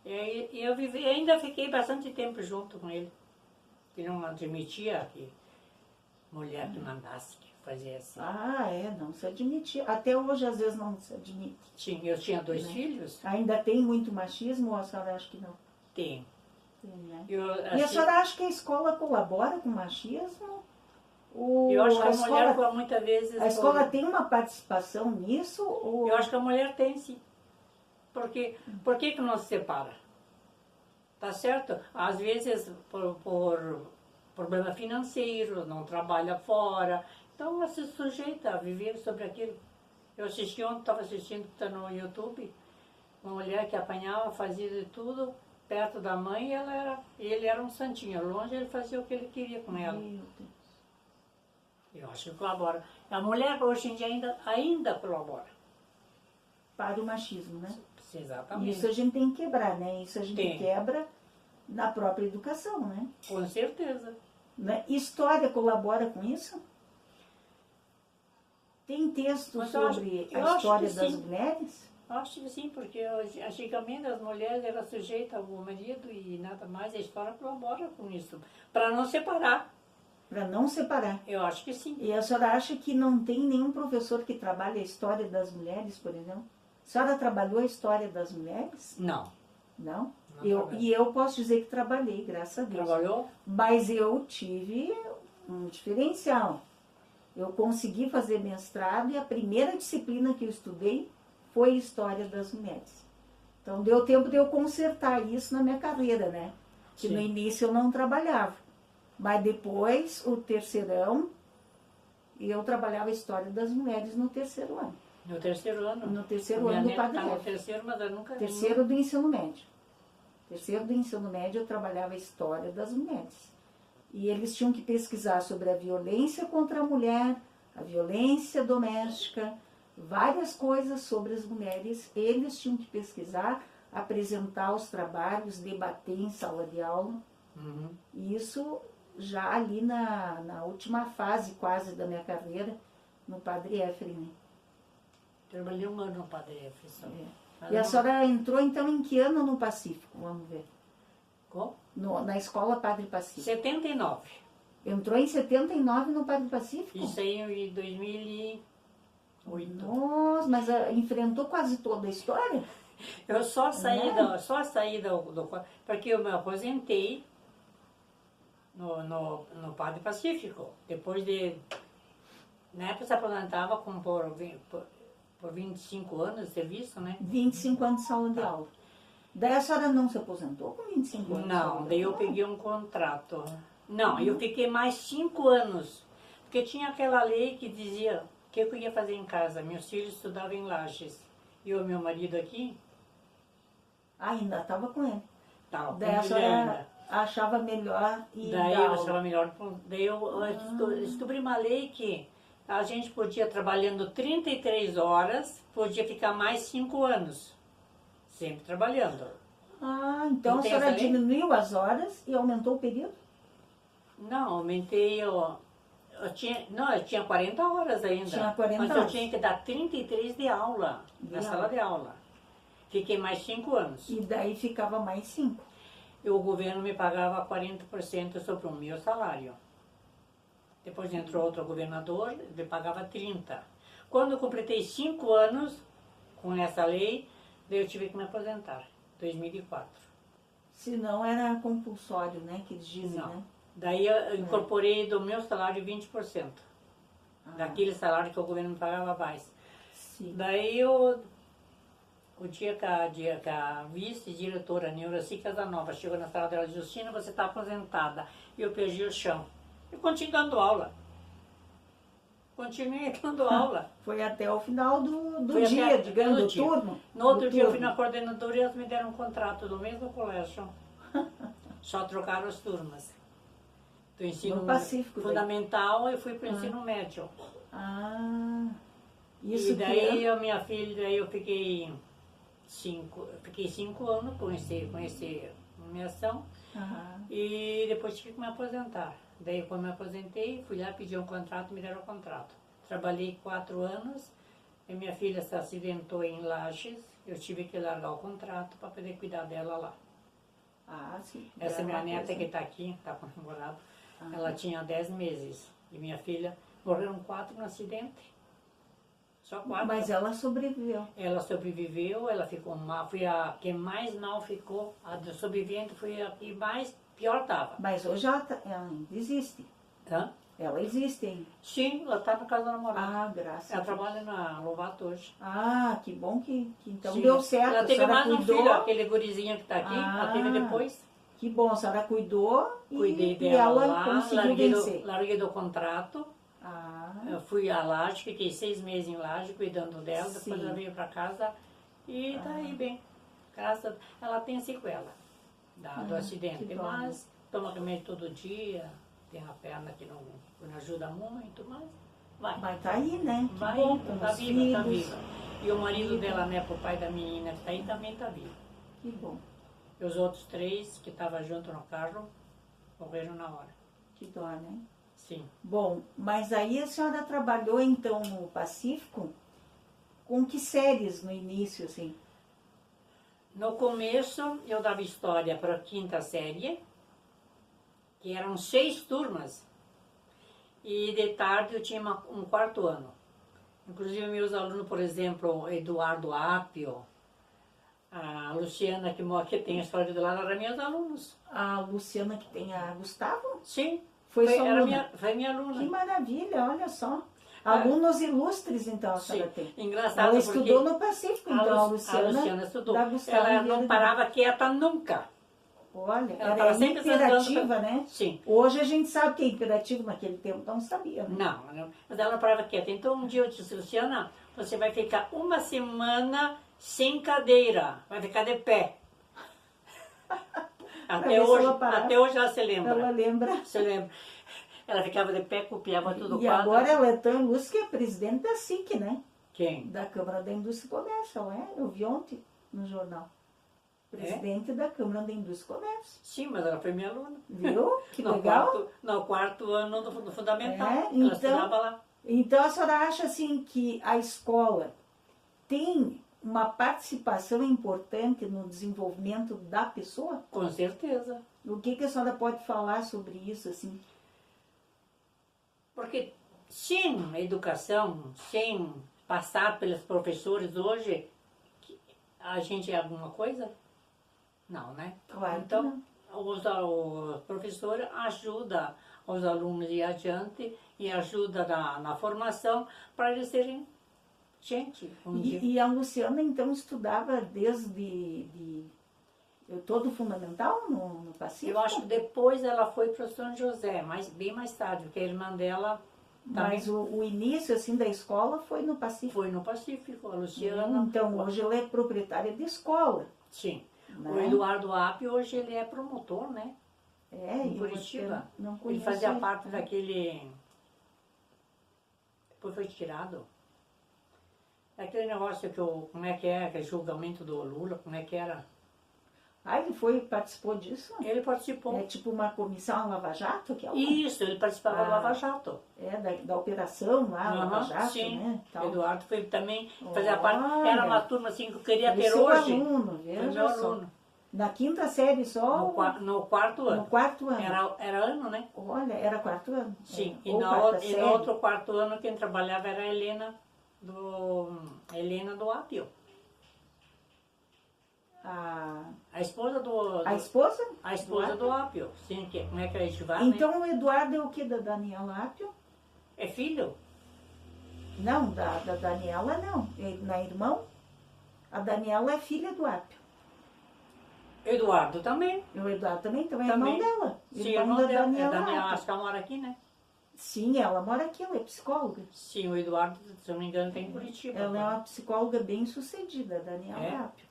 E aí, eu ainda fiquei bastante tempo junto com ele. Ele não admitia que mulher que mandasse, que fazia assim. Não se admitia. Até hoje, às vezes, não se admite. Eu tinha 2 filhos. Ainda tem muito machismo ou a senhora acha que não? Tem. Né? E a senhora acha que a escola colabora com o machismo? Eu acho que a mulher, muitas vezes... A escola tem uma participação nisso? Ou... Eu acho que a mulher tem, sim. Porque, por que não se separa? Tá certo? Às vezes, por problema financeiro, não trabalha fora. Então, ela se sujeita a viver sobre aquilo. Eu assisti ontem, estava assistindo, está no YouTube, uma mulher que apanhava, fazia de tudo perto da mãe e ele era um santinho. Longe ele fazia o que ele queria com ela. Meu Deus. Eu acho que colabora. A mulher hoje em dia ainda colabora. Para o machismo, né? Exatamente. Isso a gente tem que quebrar, né? Isso a gente quebra na própria educação, né? Com certeza. Né? História colabora com isso? Tem texto sobre a história das mulheres? Acho que sim, porque antigamente as mulheres eram sujeitas ao marido e nada mais. A história colabora com isso. Para não separar. Para não separar. Eu acho que sim. E a senhora acha que não tem nenhum professor que trabalhe a história das mulheres, por exemplo? A senhora trabalhou a história das mulheres? Não. Não? Eu posso dizer que trabalhei, graças a Deus. Trabalhou? Mas eu tive um diferencial. Eu consegui fazer mestrado e a primeira disciplina que eu estudei foi História das Mulheres. Então deu tempo de eu consertar isso na minha carreira, né? Que no início eu não trabalhava. Mas depois, o terceirão, eu trabalhava a História das Mulheres no terceiro ano. No terceiro ano? No terceiro ano do Padre No terceiro, mas eu nunca... Terceiro do ensino médio. Terceiro do ensino médio eu trabalhava a História das Mulheres. E eles tinham que pesquisar sobre a violência contra a mulher, a violência doméstica, várias coisas sobre as mulheres. Eles tinham que pesquisar, apresentar os trabalhos, debater em sala de aula. E isso já ali na última fase quase da minha carreira, no Padre Éfrem, né? Trabalhei 1 ano no Padre Éfrem. E a senhora entrou então em que ano no Pacífico? Vamos ver. Como? Na escola Padre Pacífico. 79. Entrou em 79 no Padre Pacífico? Isso aí em 2008. Nossa, mas enfrentou quase toda a história? Eu só saí do porque eu me aposentei no Padre Pacífico. Depois de... Na época se aposentava por 25 anos de serviço, né? 25 anos de sala de aula. Daí a senhora não se aposentou com 25 anos? Não, daí eu peguei um contrato. Não, eu fiquei mais 5 anos. Porque tinha aquela lei que dizia o que eu ia fazer em casa. Meus filhos estudavam em Lages. E o meu marido aqui... Ainda estava com ele. Tava com Daí a senhora achava melhor ir Daí dar eu aula. achava melhor. Daí eu descobri uma lei que a gente podia, trabalhando 33 horas, podia ficar mais 5 anos. Sempre trabalhando. Então a tem senhora essa lei? diminuiu as horas e aumentou o período? Não, aumentei, eu tinha 40 horas ainda. Tinha 40 mas horas. eu tinha que dar 33 de aula, na sala de aula. Fiquei mais 5 anos. E daí ficava mais 5. E o governo me pagava 40% sobre o meu salário. Depois entrou outro governador, ele pagava 30%. Quando eu completei 5 anos com essa lei, daí eu tive que me aposentar, 2004. Se não era compulsório, né? Que eles dizem, Não. né? Daí eu incorporei do meu salário 20%. Daquele salário que o governo me pagava mais. Sim. Daí eu O dia que a vice-diretora Neuraci Casanova chegou na sala dela, Justina, você está aposentada. E eu perdi o chão. E continuei dando aula. Continuei dando aula. Foi até o final do Foi dia, até digamos, do do dia. turno. No outro do dia eu fui turno. na coordenadora e eles me deram um contrato do mesmo colégio. Só trocaram as turmas. Do ensino No Pacífico, daí. fundamental eu fui para o ensino médio. Ah, isso E daí que a minha filha, daí eu fiquei 5 anos com esse nomeação Ah, e depois tive que me aposentar. Daí quando me aposentei, fui lá pedir um contrato, me deram o contrato. Trabalhei 4 anos e minha filha se acidentou em Lages, eu tive que largar o contrato para poder cuidar dela lá. sim. Essa Era minha uma neta coisa. que está aqui, está com o namorado, ela tinha 10 meses. E minha filha, morreram 4 no acidente. Só 4. Mas ela sobreviveu. Ela sobreviveu, ela ficou mal, foi a que mais mal ficou. A do sobrevivente foi a que mais pior estava. Mas hoje ela ainda existe. Tá? Ela existe ainda. Sim, ela está na casa da namorada. Ah, graças a Ela Deus. trabalha na Lovato hoje. Ah, que bom que então Sim. deu certo. Ela A teve senhora mais um cuidou. filho, aquele gurizinho que está aqui, Ah. ela teve depois. Que bom, a senhora cuidou Cuidei e dela ela lá, conseguiu vencer. larguei do contrato. Ah, Eu fui a Laje, fiquei 6 meses em Laje cuidando dela, depois Sim. ela veio para casa e tá aí bem. Graças a... Ela tem sequela do acidente, que bom. mas toma remédio todo dia, tem a perna que não ajuda muito, mas vai. mas tá aí, né? Que Vai, bom, com tá os viva, tá filhos. viva. E o marido dela, né, o pai da menina que tá aí, também tá vivo. Que bom, E os outros 3 que estavam junto no carro, morreram na hora. que dó, né? Sim. Bom, mas aí a senhora trabalhou então no Pacífico com que séries no início, assim? No começo, eu dava história para a 5ª série, que eram 6 turmas, e de tarde eu tinha um 4º ano. Inclusive, meus alunos, por exemplo, Eduardo Apio, a Luciana, que tem a história do lado, eram meus alunos. A Luciana que tem a Gustavo? Sim, Foi sua aluna? foi minha Que aluna. maravilha, olha só. Alunos ilustres, então, a Sim, senhora tem. engraçado Ela porque estudou no Pacífico, então, a Luciana, estudou. da Gustavo Ela Vieira não de parava quieta nunca. Olha, Ela era tava sempre imperativa, andando né? Sim. Hoje a gente sabe que é imperativo, naquele tempo não sabia, né? Não, mas ela parava quieta. Então um dia eu disse, Luciana, você vai ficar 1 semana sem cadeira, vai ficar de pé. ver se ela parava. Até hoje ela se lembra. Ela lembra. Se lembra. Ela ficava de pé, copiava tudo E quadro. agora ela é tão ilustre que é presidente da SIC, né? Quem? Da Câmara da Indústria e Comércio, ela é? Eu vi ontem no jornal. Presidente da Câmara da Indústria e Comércio. Sim, mas ela foi minha aluna. Viu? Que legal. No 4º ano do fundamental. É, Ela então- estudava lá. Então a senhora acha assim que a escola tem uma participação importante no desenvolvimento da pessoa? Com certeza. O que a senhora pode falar sobre isso, assim? Porque sem educação, sem passar pelos professores hoje, a gente é alguma coisa? Não, né? Claro que Então, os professores ajudam os alunos a ir adiante e ajuda na formação para eles serem gente. E a Luciana, então, estudava desde todo o fundamental no Pacífico? Eu acho que depois ela foi para o São José, mas bem mais tarde, porque a irmã dela também Mas o início, assim, da escola foi no Pacífico. foi no Pacífico, a Luciana. Então, hoje ela é proprietária de escola. Sim. Né? O Eduardo Apio, hoje ele é promotor, né? É, Em eu Curitiba. não Ele conheço fazia ele. parte daquele... Depois foi tirado. Aquele negócio como é que é, aquele julgamento do Lula, como é que era? Ah, ele participou disso? Ele participou. É tipo uma comissão Lava Jato? Aquela? Isso, ele participava do Ah, Lava Jato. É, da operação lá, Lava Aham, Jato, sim. né? Tal. Eduardo foi também, fazia parte. Olha. Era uma turma assim que eu queria Ele ter seu hoje. aluno, Foi veja meu só. aluno. Na 5ª série só? No 4º ano. No 4º ano? Era ano, né? Olha, era 4º ano? Sim. É. E Ou no 4ª série. outro 4º ano quem trabalhava era a Helena do Apio. A esposa A esposa? A esposa do Apio. Sim, como é que a gente vai, Então o Eduardo é o que da Daniela Apio? É filho? Não, da Daniela não. Na irmão? A Daniela é filha do Apio. Eduardo também. O Eduardo também, então é Também. irmão dela. Sim, Irmão da dela. Daniela Daniela, Apio. acho que ela mora aqui, né? Sim, ela mora aqui, ela é psicóloga. Sim, o Eduardo, se eu não me engano, tem em Curitiba. Ela é uma psicóloga bem sucedida, a Daniela É? Apio.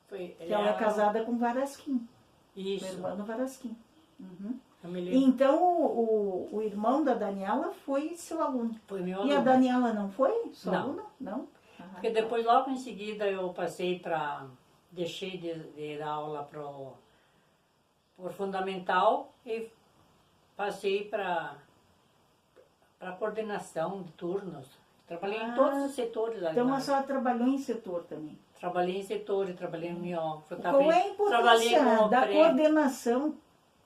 Foi, Que ela é casada com Varasquim, com o Isso, irmão do Varasquim. Uhum. eu me lembro. Então, o irmão da Daniela foi seu aluno. Foi meu E a aluno. Daniela não foi sua Não. aluna? Não? Porque depois, logo em seguida, eu passei para... Deixei de dar aula por fundamental e passei para coordenação de turnos. Trabalhei em todos os setores ali. Então, a senhora trabalhou em setor também. Trabalhei em setores, trabalhei no miógrafo. Qual é a Trabalhei importância com da pré. coordenação?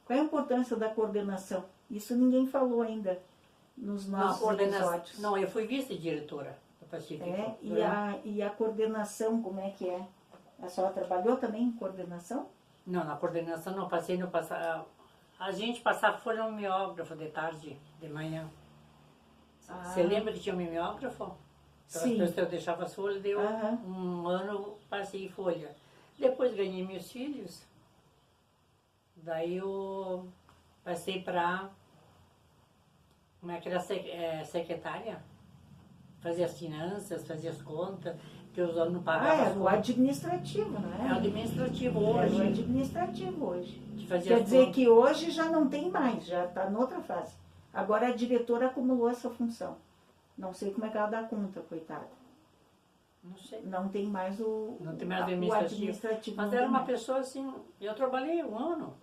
Qual é a importância da coordenação? Isso ninguém falou ainda nos Não, nossos episódios. Não, eu fui vice-diretora do Pacífico. É, e a coordenação, como é que é? A senhora trabalhou também em coordenação? Não, na coordenação não passei no passar. A gente passava folha no miógrafo de tarde, de manhã. Você lembra que tinha um mimeógrafo? Sim. Eu deixava as folhas, deu um ano, passei folha. Depois ganhei meus filhos. Daí eu passei para... Como é que era? Secretária. Fazia as finanças, fazia as contas, que os alunos pagavam. É o administrativo, não é? É o administrativo É hoje. o administrativo hoje. Que fazia Quer as dizer contas. que hoje já não tem mais, já está noutra fase. Agora a diretora acumulou essa função. Não sei como é que ela dá conta, coitada. Não sei. Não tem mais Não tem mais o administrativo. Mas não era tem uma mais. pessoa assim, eu trabalhei um ano.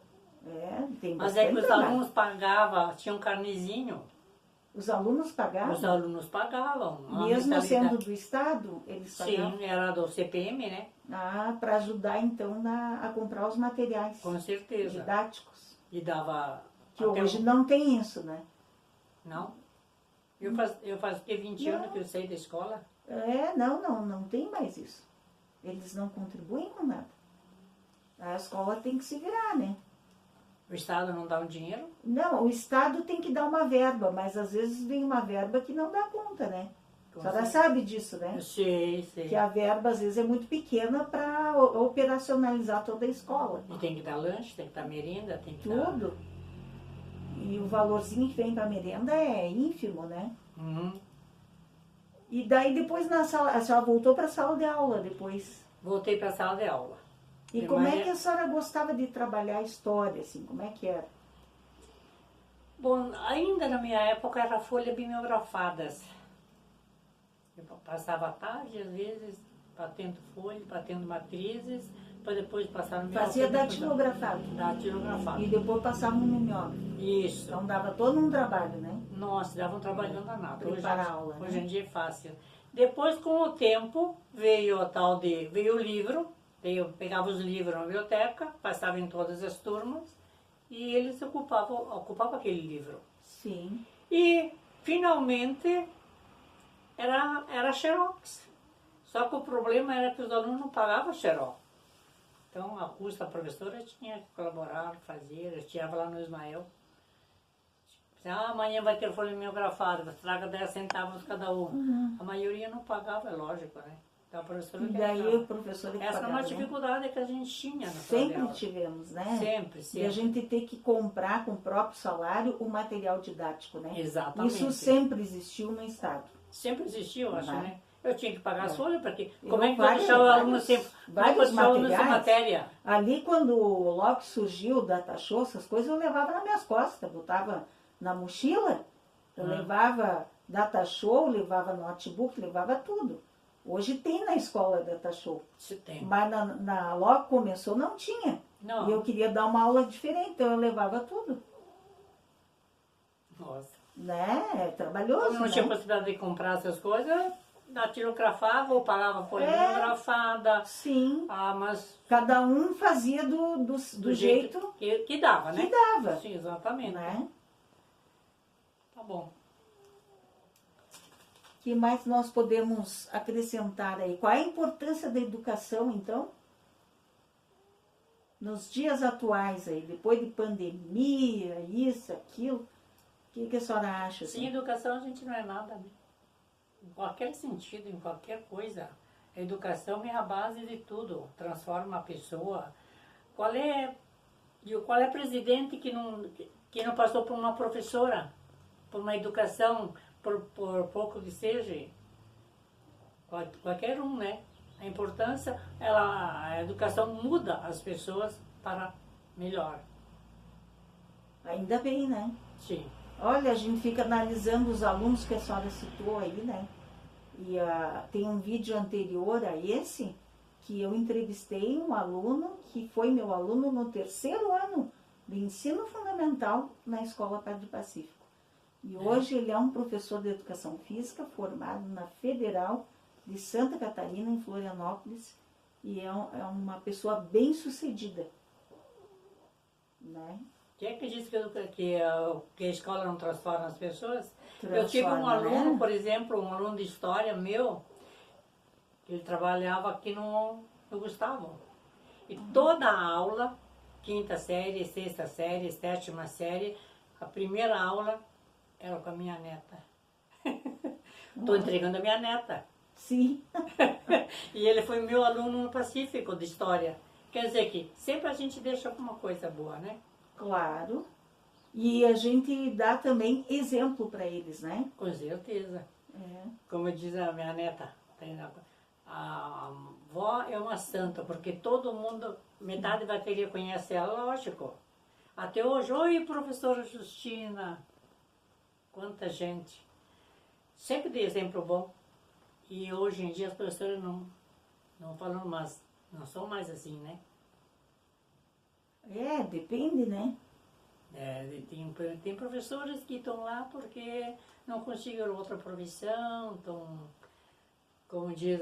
É, tem Mas é que bastante os trabalho. alunos pagavam, tinha um carnezinho. Os alunos pagavam? Os alunos pagavam. uma Mesmo mensalidade. sendo do Estado, eles pagavam? Sim, era do CPM, né? Para ajudar, então, a comprar os materiais Com certeza. didáticos. E dava... Que até hoje não tem isso, né? Não. Eu faz 20 anos que eu saí da escola. Não tem mais isso. Eles não contribuem com nada. A escola tem que se virar, né? O Estado não dá um dinheiro. Não, o Estado tem que dar uma verba, mas às vezes vem uma verba que não dá conta, né? A senhora sabe disso, né? Eu sei. Que a verba às vezes é muito pequena para operacionalizar toda a escola. E tem que dar lanche, tem que dar merenda, tem que dar... Tudo. E o valorzinho que vem para merenda é ínfimo, né? Uhum. E daí depois na sala, a senhora voltou para a sala de aula depois. Voltei para a sala de aula. E como é que a senhora gostava de trabalhar a história, assim? Como é que era? Bom, ainda na minha época era folha bibliografadas. Eu passava a tarde, às vezes, batendo folha, batendo matrizes, para depois passar no Fazia datilografado. Datilografado. E depois passava no mimeógrafo. Isso. Então dava todo um trabalho, né? Nossa, dava um trabalho danado. Preparar a aula, Hoje né? em dia é fácil. Depois, com o tempo, veio veio o livro. Eu pegava os livros na biblioteca, passava em todas as turmas e eles ocupavam aquele livro. Sim. E, finalmente, era xerox. Só que o problema era que os alunos não pagavam xerox. Então, a custa, a professora tinha que colaborar, fazer. Eu tirava lá no Ismael. Amanhã vai ter folha mimeografada, traga 10 centavos cada um. A maioria não pagava, é lógico, né? Então, a professora E que daí pagava. o professor que Essa é pagava, uma né? dificuldade que a gente tinha na sala de Sempre aula. tivemos, né? Sempre, E a sempre. gente ter que comprar com o próprio salário o material didático, né? Exatamente. Isso sempre existiu no Estado. Sempre existiu, acho, Vai. né? Eu tinha que pagar as folhas, porque Eu como é que vai vários- deixar o aluno vários- sempre... Como é que vai vários deixar o aluno sem materiais. matéria? Ali, quando logo surgiu o data show, essas coisas, eu levava nas minhas costas, botava na mochila, eu levava data show, levava notebook, levava tudo. Hoje tem na escola data show, Se tem. mas logo começou não tinha. Não. E eu queria dar uma aula diferente, então eu levava tudo. Nossa. Né? É trabalhoso, Como não né? tinha possibilidade de comprar essas coisas, datilografava ou pagava folha É. mimeografada. Sim, Ah, mas cada um fazia do jeito que dava, que né? dava, Sim, exatamente. né? Tá bom. O que mais nós podemos acrescentar aí? Qual é a importância da educação, então? Nos dias atuais aí, depois de pandemia, isso, aquilo, o que a senhora acha? Sem Assim? educação a gente não é nada, né? Em qualquer sentido, em qualquer coisa. A educação é a base de tudo, transforma a pessoa. Qual é presidente que não passou por uma professora, por uma educação, por pouco que seja? Qualquer um, né? A importância, a educação muda as pessoas para melhor. Ainda bem, né? Sim. Olha, a gente fica analisando os alunos que a senhora citou aí, né? E tem um vídeo anterior a esse, que eu entrevistei um aluno que foi meu aluno no 3º ano de ensino fundamental na Escola Padre Pacífico. E hoje ele é um professor de educação física formado na Federal de Santa Catarina, em Florianópolis, e é uma pessoa bem sucedida, né? Quem é que diz que a escola não transforma as pessoas? Eu tive um Transforma, aluno, né? por exemplo, um aluno de história meu, que ele trabalhava aqui no Gustavo. E toda a aula, 5ª série, 6ª série, 7ª série, a primeira aula era com a minha neta. Estou entregando a minha neta. Sim. E ele foi meu aluno no Pacífico de História. Quer dizer que sempre a gente deixa alguma coisa boa, né? Claro. E a gente dá também exemplo para eles, né? Com certeza. É. Como diz a minha neta, a avó é uma santa, porque todo mundo, metade vai querer conhecer ela, lógico. Até hoje, oi, professora Justina. Quanta gente. Sempre de exemplo bom. E hoje em dia as professoras não falam mais, não são mais assim, né? É, depende, né? Tem professores que estão lá porque não conseguiram outra profissão, estão, como diz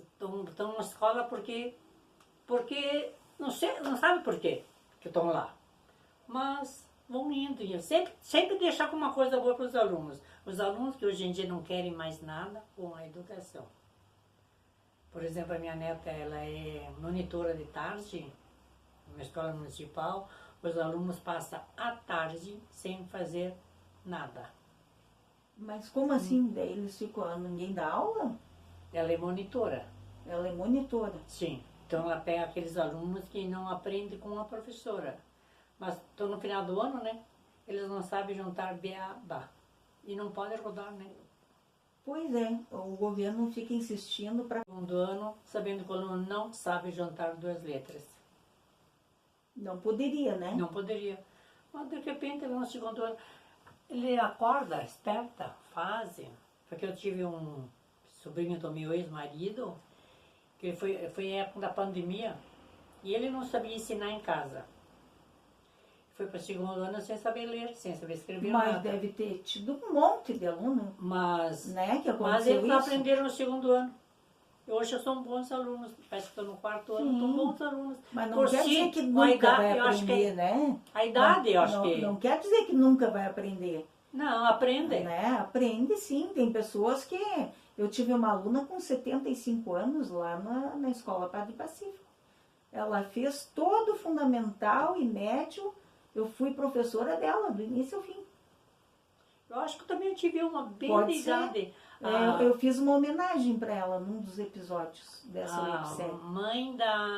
estão na escola porque não sabe por quê que estão lá. Mas vão indo e sempre deixar alguma coisa boa para os alunos. Os alunos que hoje em dia não querem mais nada com a educação. Por exemplo, a minha neta, ela é monitora de tarde, numa escola municipal. Os alunos passam a tarde sem fazer nada. Mas como assim? Daí eles ficam, ninguém dá aula? Ela é monitora. Ela é monitora. Sim. Então ela pega aqueles alunos que não aprendem com a professora. Mas estão no final do ano, né? Eles não sabem juntar beabá. E não podem rodar, né? Pois é, o governo fica insistindo para... Segundo ano, sabendo que o aluno não sabe juntar 2 letras. Não poderia, né? Não poderia. Mas de repente, ele no segundo ano, ele acorda, esperta, faz. Porque eu tive um sobrinho do meu ex-marido, que foi a época da pandemia, e ele não sabia ensinar em casa. Foi para o segundo ano sem saber ler, sem saber escrever Mas nada. deve ter tido um monte de aluno, Mas, né? Que mas aconteceu eles isso. aprenderam no segundo ano. Hoje são bons alunos, parece que estão no 4º ano, são bons alunos. Mas não Por quer si, dizer que a nunca idade, vai eu acho aprender, né? A idade, eu acho que... Não quer dizer que nunca vai aprender. Não, aprende. Né? Aprende sim, tem pessoas que... Eu tive uma aluna com 75 anos lá na Escola Padre Pacífico. Ela fez todo o fundamental e médio. Eu fui professora dela, do início ao fim. Eu acho que eu também tive uma bem Pode de ser. idade. Eu fiz uma homenagem para ela num dos episódios dessa A websérie. mãe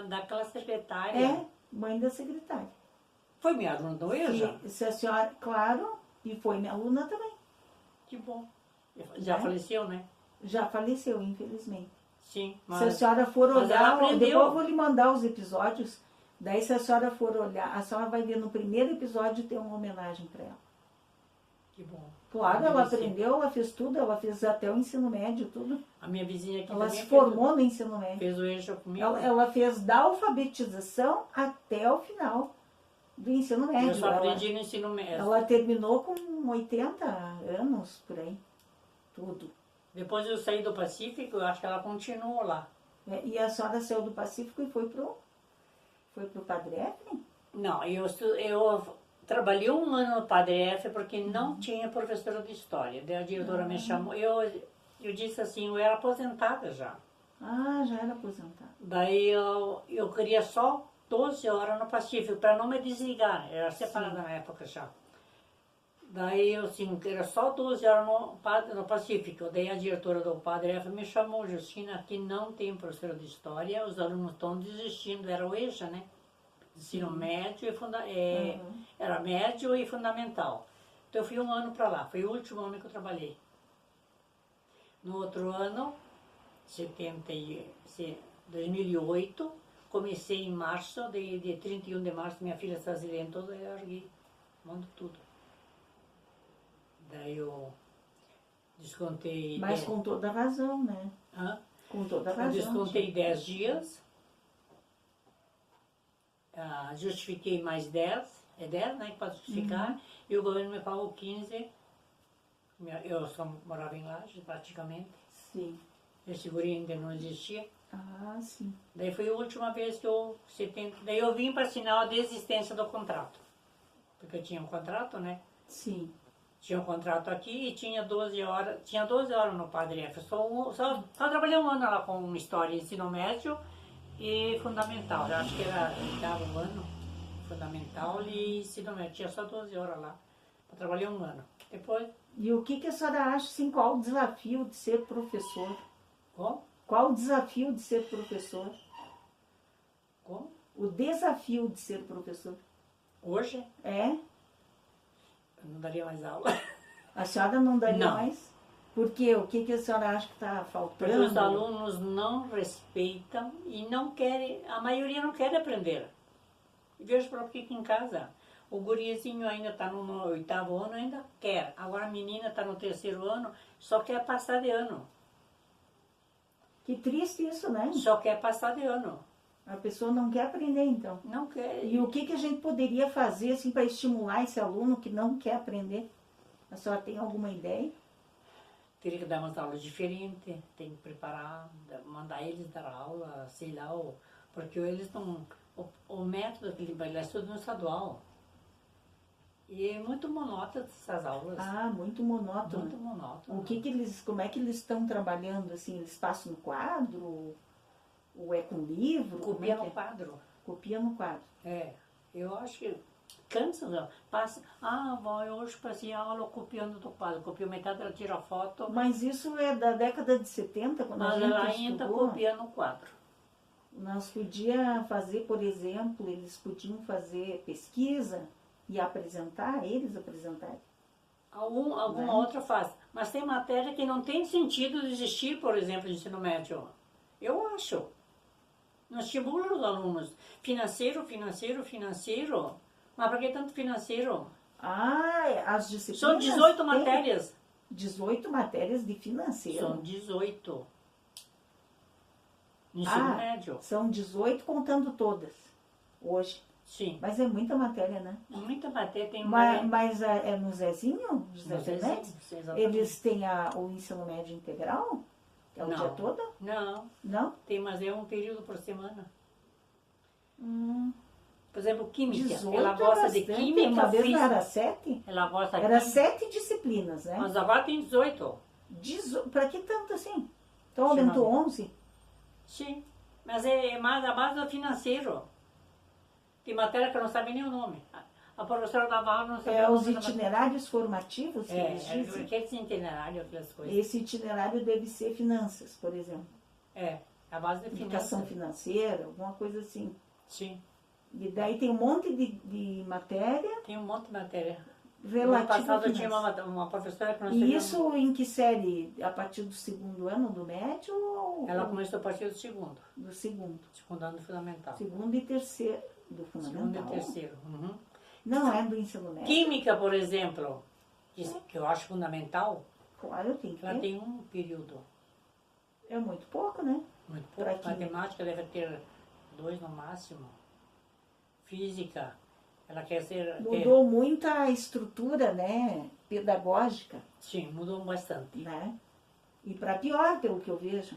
daquela secretária. É, mãe da secretária. Foi minha aluna do EJA? Se a senhora, claro, e foi minha aluna também. Que bom. Já É. faleceu, né? Já faleceu, infelizmente. Sim. Se a senhora for mas ela olhar, aprendeu. depois eu vou lhe mandar os episódios. Daí, se a senhora for olhar, a senhora vai ver no primeiro episódio tem uma homenagem para ela. Que bom. Claro, A minha ela vizinha- aprendeu, ela fez tudo, ela fez até o ensino médio, tudo. A minha vizinha aqui Ela também se formou no ensino médio. fez o EJA comigo. Ela fez da alfabetização até o final do ensino médio. Eu só aprendi no ensino médio. Ela terminou com 80 anos, por aí. Tudo. Depois eu saí do Pacífico, eu acho que ela continuou lá. E a senhora saiu do Pacífico e foi pro Padre Efraim? Não, eu trabalhei um ano no Padre F porque não tinha professora de história. Daí a diretora me chamou, eu disse assim, eu era aposentada já. Ah, já era aposentada. Daí eu queria só 12 horas no Pacífico, para não me desligar, era separada na época já. Daí eu, assim, era só 12 horas no Pacífico. Daí a diretora do Padre F me chamou: Justina, aqui não tem professora de história, os alunos estão desistindo. Era o EJA, né? Ensino médio e era médio e fundamental. Então eu fui um ano para lá, foi o último ano que eu trabalhei. No outro ano, 2008, comecei em março, de 31 de março, minha filha se acidentou, daí eu larguei, mando tudo. Daí eu descontei... Mas com toda razão, né? Hã? Com toda Eu razão. descontei 10 dias, justifiquei mais 10, é 10, né, que pode justificar, e o governo me pagou 15, eu só morava em Laje, praticamente, Sim. esse guri ainda não existia. Ah, sim. Daí foi a última vez que daí eu vim para assinar a desistência do contrato, porque eu tinha um contrato, né, Sim. tinha um contrato aqui e tinha 12 horas no Padre F, só trabalhei um ano lá com história, ensino médio e fundamental, eu acho que era oitavo ano, fundamental e ensino médio, tinha só 12 horas lá, eu trabalhei um ano. Depois... E o que a senhora acha, assim, qual o desafio de ser professor? Como? Qual o desafio de ser professor? Como? O desafio de ser professor. Hoje? É? Eu não daria mais aula. A senhora não daria Não. mais? Por quê? O que a senhora acha que está faltando? Porque os alunos não respeitam e não querem, a maioria não quer aprender. E vejo para aqui em casa. O gurizinho ainda está no oitavo ano, ainda quer. Agora a menina está no terceiro ano, só quer passar de ano. Que triste isso, né? Só quer passar de ano. A pessoa não quer aprender, então. Não quer. E o que a gente poderia fazer, assim, para estimular esse aluno que não quer aprender? A senhora tem alguma ideia? Teria que dar umas aulas diferentes, tem que preparar, mandar eles dar aula, sei lá, porque eles não... O método que ele é tudo no estadual. E é muito monótono essas aulas. Ah, muito monótono. Muito monótono. Como é que eles estão trabalhando, assim? Eles passam no quadro? Ou é com livro? Copia Como é no que é? quadro. Copia no quadro. É, eu acho que cansa, não. Passa, vó, eu hoje passei a aula copiando do quadro. Copio metade, ela tira a foto, Mas isso é da década de 70, quando a mas gente ela ainda estudou. copia no quadro. Nós podíamos fazer, por exemplo, eles podiam fazer pesquisa e apresentar, eles apresentarem. Alguma Né? outra faz. Mas tem matéria que não tem sentido de existir, por exemplo, de ensino médio. Eu acho. Não estimula os alunos. Financeiro. Mas para que tanto financeiro? As disciplinas... São 18 têm matérias. 18 matérias de financeiro. São 18. Ensino médio. São 18 contando todas, hoje. Sim. Mas é muita matéria, né? Muita matéria tem Mas é no Zezinho? José No Fernandes? Zezinho, exatamente. Eles têm o ensino médio integral? É o Não. dia todo? Não, Não? mas é um período por semana. Hum, Por exemplo, química. 18 Ela gosta de bastante. química, Uma vez não física. era 7? Ela gosta de Era química. 7 disciplinas, né? Mas agora tem 18. Pra que tanto assim? Então aumentou 11? Sim. Mas é mais a base do financeiro. Tem matéria que eu não sabia nem o nome. A professora dava aula, não sabia É o os nome da matéria. itinerários formativos que eles dizem? Aqueles itinerários, aquelas coisas. Esse itinerário deve ser finanças, por exemplo. É, a base de Educação finanças. financeira, alguma coisa assim. Sim. E daí tem um monte de matéria Tem um monte de matéria. No ano relativa a passado eu tinha finanças. uma professora que não sabia. E isso em que série? A partir do segundo ano do médio ou Ela começou a partir do segundo. do segundo? Segundo ano fundamental. Segundo e terceiro do Segundo e fundamental. terceiro. Uhum. Não é do ensino médio. Química, por exemplo, que eu acho fundamental, Claro, tem que ela ter. tem um período. É muito pouco, né? Muito Pra pouco. química. Matemática deve ter 2 no máximo. Física, ela quer ser... Mudou muito a estrutura, né, pedagógica, Sim, mudou bastante. né? E para pior, pelo que eu vejo.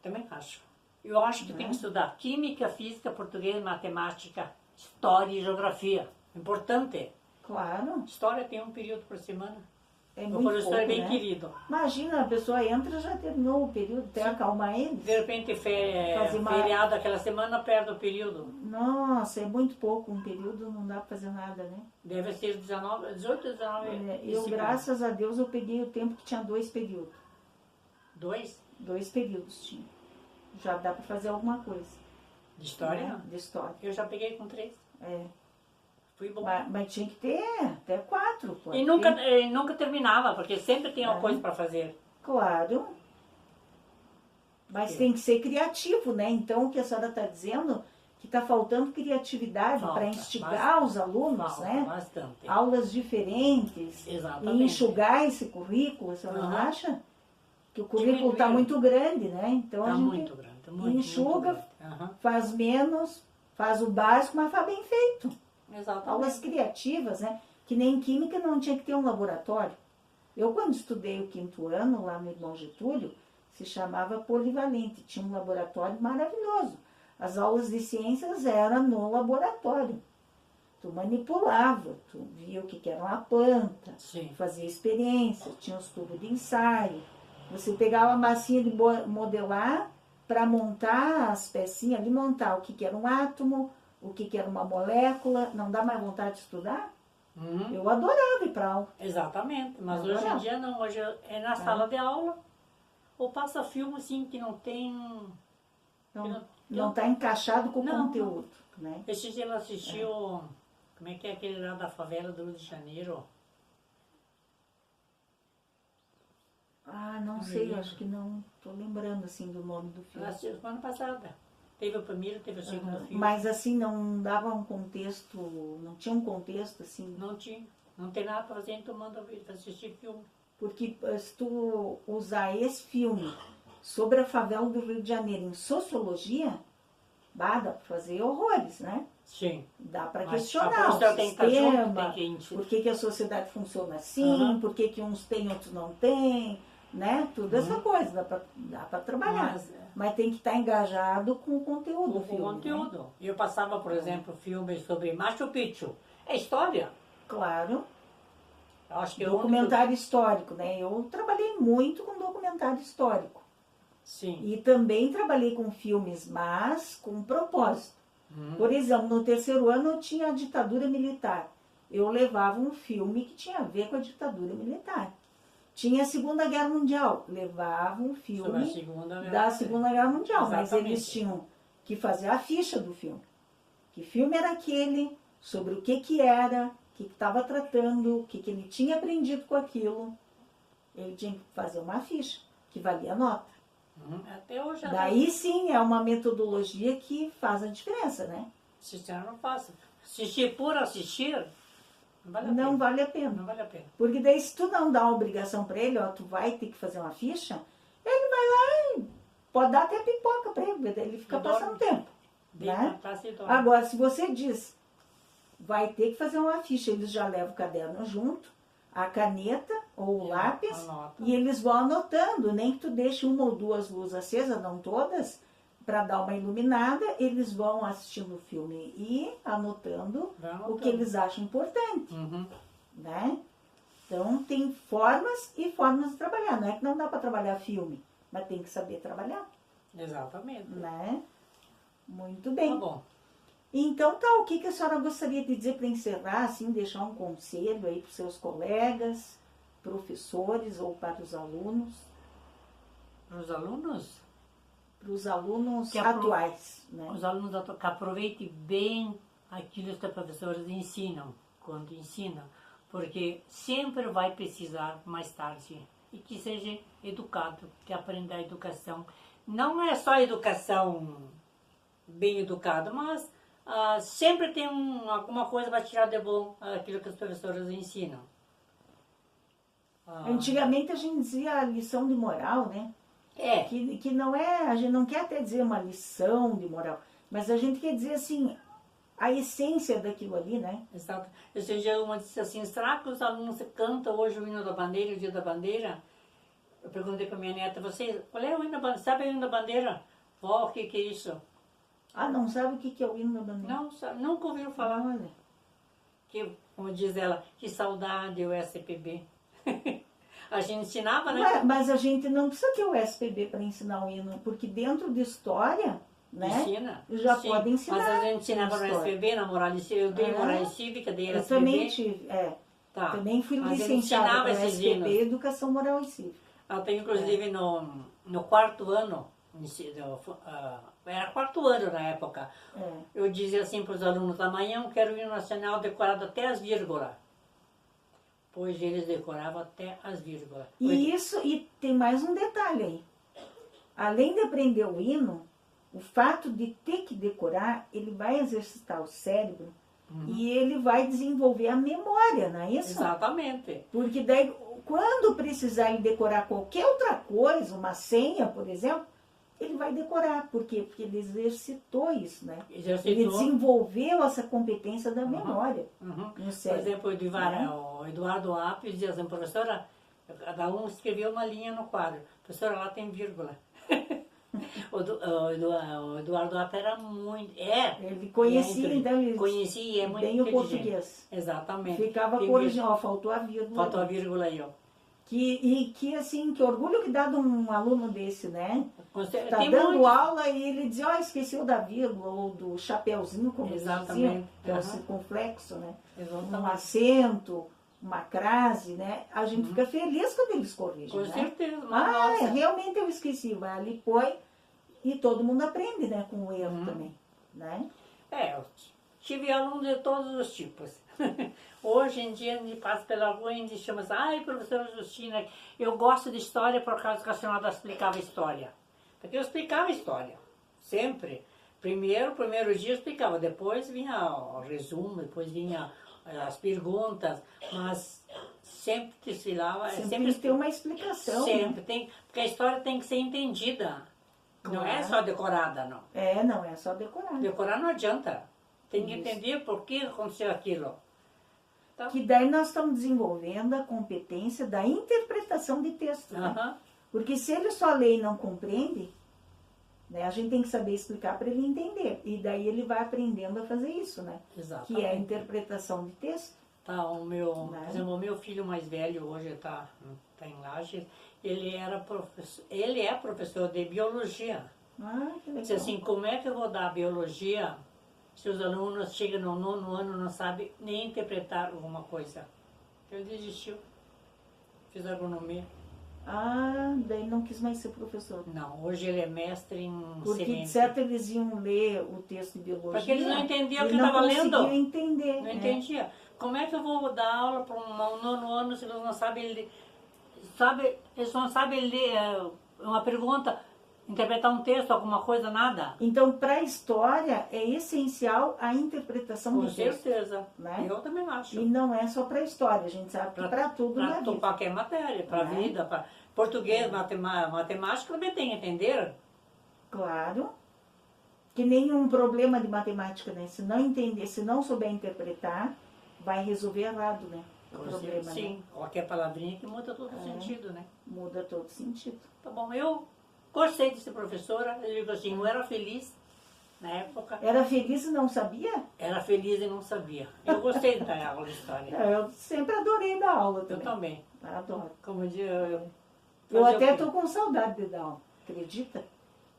Também acho. Eu acho que tem que estudar química, física, português, matemática, história e geografia. Importante. Claro. História tem um período por semana. É O muito professor pouco, é bem né? querido. Imagina, a pessoa entra, já terminou o período, até acalmar eles. De repente, Fazer uma- feriado aquela semana, perde o período. Nossa, é muito pouco, um período não dá para fazer nada, né? Deve ser 19, 18, 19 de Eu, segunda. graças a Deus, eu peguei o tempo que tinha 2 períodos. 2 2 períodos tinha. Já dá para fazer alguma coisa. de história. Né? De história. Eu já peguei com 3. É. Fui bom. Mas tinha que ter até 4. Pode E nunca terminava, porque sempre tem uma coisa para fazer. Claro. Mas tem que ser criativo, né? Então, o que a senhora está dizendo, que está faltando criatividade para instigar os alunos, né? Bastante. Aulas diferentes. Exatamente. E enxugar esse currículo, a senhora não acha? Que o currículo está Diminuir. muito grande, né? Então, a Está gente muito grande. Muito, enxuga, muito grande. faz menos, faz o básico, mas faz bem feito. Exatamente. Aulas criativas, né? Que nem em química não tinha que ter um laboratório. Eu, quando estudei o 5º ano, lá no Irmão Getúlio, se chamava Polivalente. Tinha um laboratório maravilhoso. As aulas de ciências eram no laboratório. Tu manipulava, tu via o que era uma planta, Sim. fazia experiência, tinha os tubos de ensaio. Você pegava a massinha de modelar para montar as pecinhas ali, montar o que era um átomo, o que era uma molécula. Não dá mais vontade de estudar? Eu adorava ir para aula. Exatamente, mas Agora hoje em não. dia não, hoje é na sala de aula, ou passa filme assim que não tem... Não está encaixado com o Não, conteúdo. Né? Esse dia ela assistiu, como é que é aquele lá da favela do Rio de Janeiro? Ah, não sei, acho que não estou lembrando assim do nome do Ela filme. assistiu semana passada. Teve o primeiro, teve o segundo filme. Mas assim, não dava um contexto, não tinha um contexto assim. Não tinha, não tem nada para fazer, então manda assistir filme. Porque se tu usar esse filme sobre a favela do Rio de Janeiro em sociologia, dá para fazer horrores, né? Sim. Dá para Mas questionar a o professora tem que estar sistema, junto, tem que... por que a sociedade funciona assim, por que uns têm, outros não têm, né? Tudo essa coisa, dá para trabalhar. Mas tem que estar engajado com o conteúdo do Com filme. o conteúdo. Né? Eu passava, por exemplo, filmes sobre Machu Picchu. É história. Claro. Eu acho que Documentário histórico, né? Eu trabalhei muito com documentário histórico. Sim. E também trabalhei com filmes, mas com propósito. Por exemplo, no 3º ano eu tinha a ditadura militar. Eu levava um filme que tinha a ver com a ditadura militar. Tinha a Segunda Guerra Mundial. Levava um filme da Segunda Guerra Mundial. Exatamente. Mas eles tinham que fazer a ficha do filme. Que filme era aquele, sobre o que era, o que estava tratando, o que ele tinha aprendido com aquilo. Ele tinha que fazer uma ficha, que valia nota. Até hoje. Daí sim é uma metodologia que faz a diferença, né? Assistir não faço. Assistir por assistir, Não vale a pena. Não vale a pena. Porque daí se tu não dá uma obrigação para ele, ó, tu vai ter que fazer uma ficha, ele vai lá e pode dar até pipoca para ele, ele fica passando tempo. Né? Agora, se você diz, vai ter que fazer uma ficha, eles já levam o caderno junto, a caneta ou o lápis, e eles vão anotando, nem que tu deixe 1 ou 2 luzes acesas, não todas, para dar uma iluminada, eles vão assistindo o filme e anotando o que eles acham importante. Né? Então, tem formas e formas de trabalhar. Não é que não dá para trabalhar filme, mas tem que saber trabalhar. Exatamente. Né? Muito bem. Tá bom. Então, tá, o que a senhora gostaria de dizer para encerrar, assim, deixar um conselho aí para os seus colegas, professores ou para os alunos? Para os alunos? Para os alunos atuais, né? Os alunos que aproveitem bem aquilo que os professores ensinam, quando ensinam, porque sempre vai precisar mais tarde. E que seja educado, que aprenda a educação. Não é só educação bem educada, mas sempre tem alguma coisa para tirar de bom aquilo que os professores ensinam. Antigamente a gente dizia a lição de moral, né? Que não é, a gente não quer até dizer uma lição de moral, mas a gente quer dizer assim, a essência daquilo ali, né? Exato. Esse dia uma disse assim, será que os alunos cantam hoje o hino da bandeira, o dia da bandeira? Eu perguntei para minha neta, qual é o hino da bandeira? Sabe o hino da bandeira? Vó, o que é isso? Ah, não sabe o que é o hino da bandeira? Não, sabe, nunca ouviu falar. Olha. Que, como diz ela, que saudade o SPB. A gente ensinava, né? Mas a gente não precisa ter o SPB para ensinar o hino, porque dentro de história, né? Ensina. Já Sim, pode ensinar. mas a gente ensinava no história. SPB, na moral, eu dei É. moral cívica, dei Eu SPB. também tive, Tá. também fui Mas ele licenciada ensinava para esses SPB, hinos. Educação Moral e Cívica. Eu tenho, inclusive, no quarto ano, era quarto ano na época, eu dizia assim para os alunos, amanhã eu quero o hino nacional decorado até as vírgulas. Pois eles decoravam até as vírgulas. E tem mais um detalhe aí. Além de aprender o hino, o fato de ter que decorar, ele vai exercitar o cérebro e ele vai desenvolver a memória, não é isso? Exatamente. Porque daí, quando precisar ele decorar qualquer outra coisa, uma senha, por exemplo, ele vai decorar. Por quê? Porque ele exercitou isso, né? Exercitou. Ele desenvolveu essa competência da memória no Por cérebro. exemplo, o Eduardo Apes dizia assim, professora, cada um escreveu uma linha no quadro. Professora, lá tem vírgula. O Eduardo Apes era muito... Ele conhecia, então, ele conhecia e é muito bem o inteligente. português. Exatamente. Ficava corrigindo, faltou a vírgula. Faltou a vírgula aí, ó. Que orgulho que dá de um aluno desse, né? Tá Tem dando muito. aula e ele diz, esqueceu da vírgula, ou do chapeuzinho, como eles diziam, que é o circunflexo, né? Um acento, uma crase, né? A gente fica feliz quando eles corrigem, Com né? certeza, nossa. Realmente eu esqueci, mas ali põe e todo mundo aprende, né? Com o erro também, né? Eu tive alunos de todos os tipos. Hoje em dia, a gente passa pela rua e a gente chama assim, ai, professora Justina, eu gosto de história por causa que a senhora explicava história. Porque eu explicava história, sempre. Primeiro dia eu explicava, depois vinha o resumo, depois vinha as perguntas, mas sempre desfilava. Sempre tem que ter uma explicação. Sempre tem, porque a história tem que ser entendida. Não é só decorada, não. Não é só decorar. Decorar não adianta. Tem que entender por que aconteceu aquilo. Então, que daí nós estamos desenvolvendo a competência da interpretação de texto. Né? Porque se ele só lê e não compreende, né, a gente tem que saber explicar para ele entender. E daí ele vai aprendendo a fazer isso, né? Exatamente. Que é a interpretação de texto. Por exemplo, o meu filho mais velho hoje está em Lages, ele é professor de biologia. Que legal. Diz assim, como é que eu vou dar biologia se os alunos chegam no 9º ano e não sabem nem interpretar alguma coisa? Ele desistiu. Fiz agronomia. Daí não quis mais ser professor. Não, hoje ele é mestre em Porque semente. de certo eles iam ler o texto de biologia. Porque eles não entendiam o que não estava lendo. conseguiam entender. Não entendia. Como é que eu vou dar aula para um 9º ano se eles não sabem ler? Eles não sabem ler uma pergunta, interpretar um texto, alguma coisa, nada. Então, para a história, é essencial a interpretação de texto. Com certeza. Né? Eu também acho. E não é só para a história, a gente sabe que para tudo na vida. Para qualquer matéria, para a vida, para português, matemática, também tem que entender. Claro. Que nenhum problema de matemática, né? Se não entender, se não souber interpretar, vai resolver errado, né? O problema, sim, né? qualquer palavrinha que muda todo o sentido, né? Muda todo o sentido. Tá bom, eu gostei de ser professora, eu digo assim, eu era feliz na época. Era feliz e não sabia? Era feliz e não sabia. Eu gostei de dar aula de história. Eu sempre adorei dar aula também. Eu também. Adoro. Como eu digo, eu até estou com saudade de dar aula, acredita?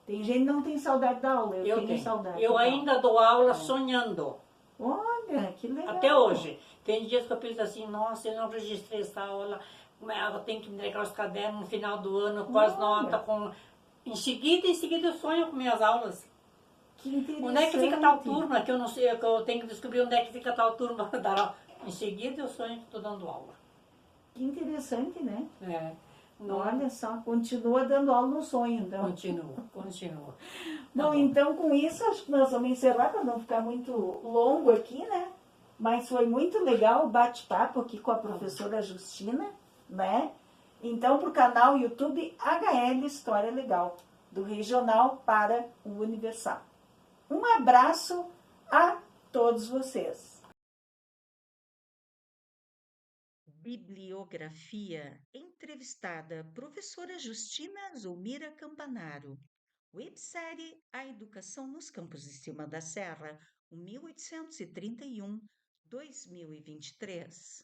Tem gente que não tem saudade de dar aula, eu tenho saudade. Eu ainda dou aula sonhando. Olha, que legal. Até hoje. Tem dias que eu penso assim, nossa, eu não registrei essa aula, eu tenho que entregar os cadernos no final do ano com as notas, Em seguida eu sonho com minhas aulas. Que interessante. Onde é que fica tal turma, que eu não sei, que eu tenho que descobrir onde é que fica tal turma para dar aula. Em seguida eu sonho que estou dando aula. Que interessante, né? Não, olha só, continua dando aula no sonho, então. Continua. Bom, então com isso acho que nós vamos encerrar para não ficar muito longo aqui, né? Mas foi muito legal o bate-papo aqui com a professora Justina, né? Então, para o canal YouTube HL História Legal, do regional para o universal. Um abraço a todos vocês. Bibliografia. Entrevistada professora Justina Zulmira Campanaro. Websérie A Educação nos Campos de Cima da Serra, 1831-2023.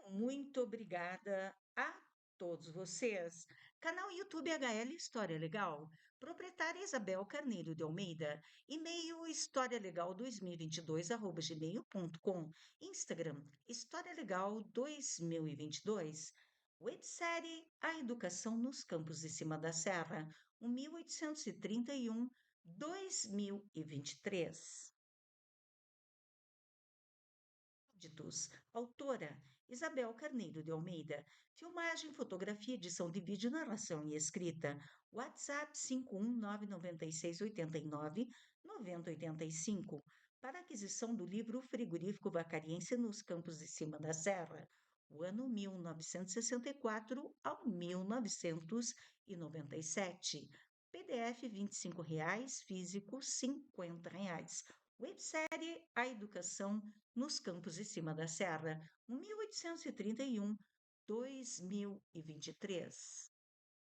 Muito obrigada a todos vocês. Canal YouTube HL História Legal. Proprietária Isabel Carneiro de Almeida. E-mail historialegal2022@gmail.com. Instagram História Legal 2022. Websérie A Educação nos Campos de Cima da Serra, 1831-2023. Créditos. Autora Isabel Carneiro de Almeida. Filmagem, fotografia, edição de vídeo, narração e escrita. WhatsApp 51996899085. Para aquisição do livro Frigorífico Vacariense nos Campos de Cima da Serra. O ano 1964 ao 1997. PDF R$ 25, físico R$ 50. Websérie A Educação nos Campos de Cima da Serra, 1831-2023.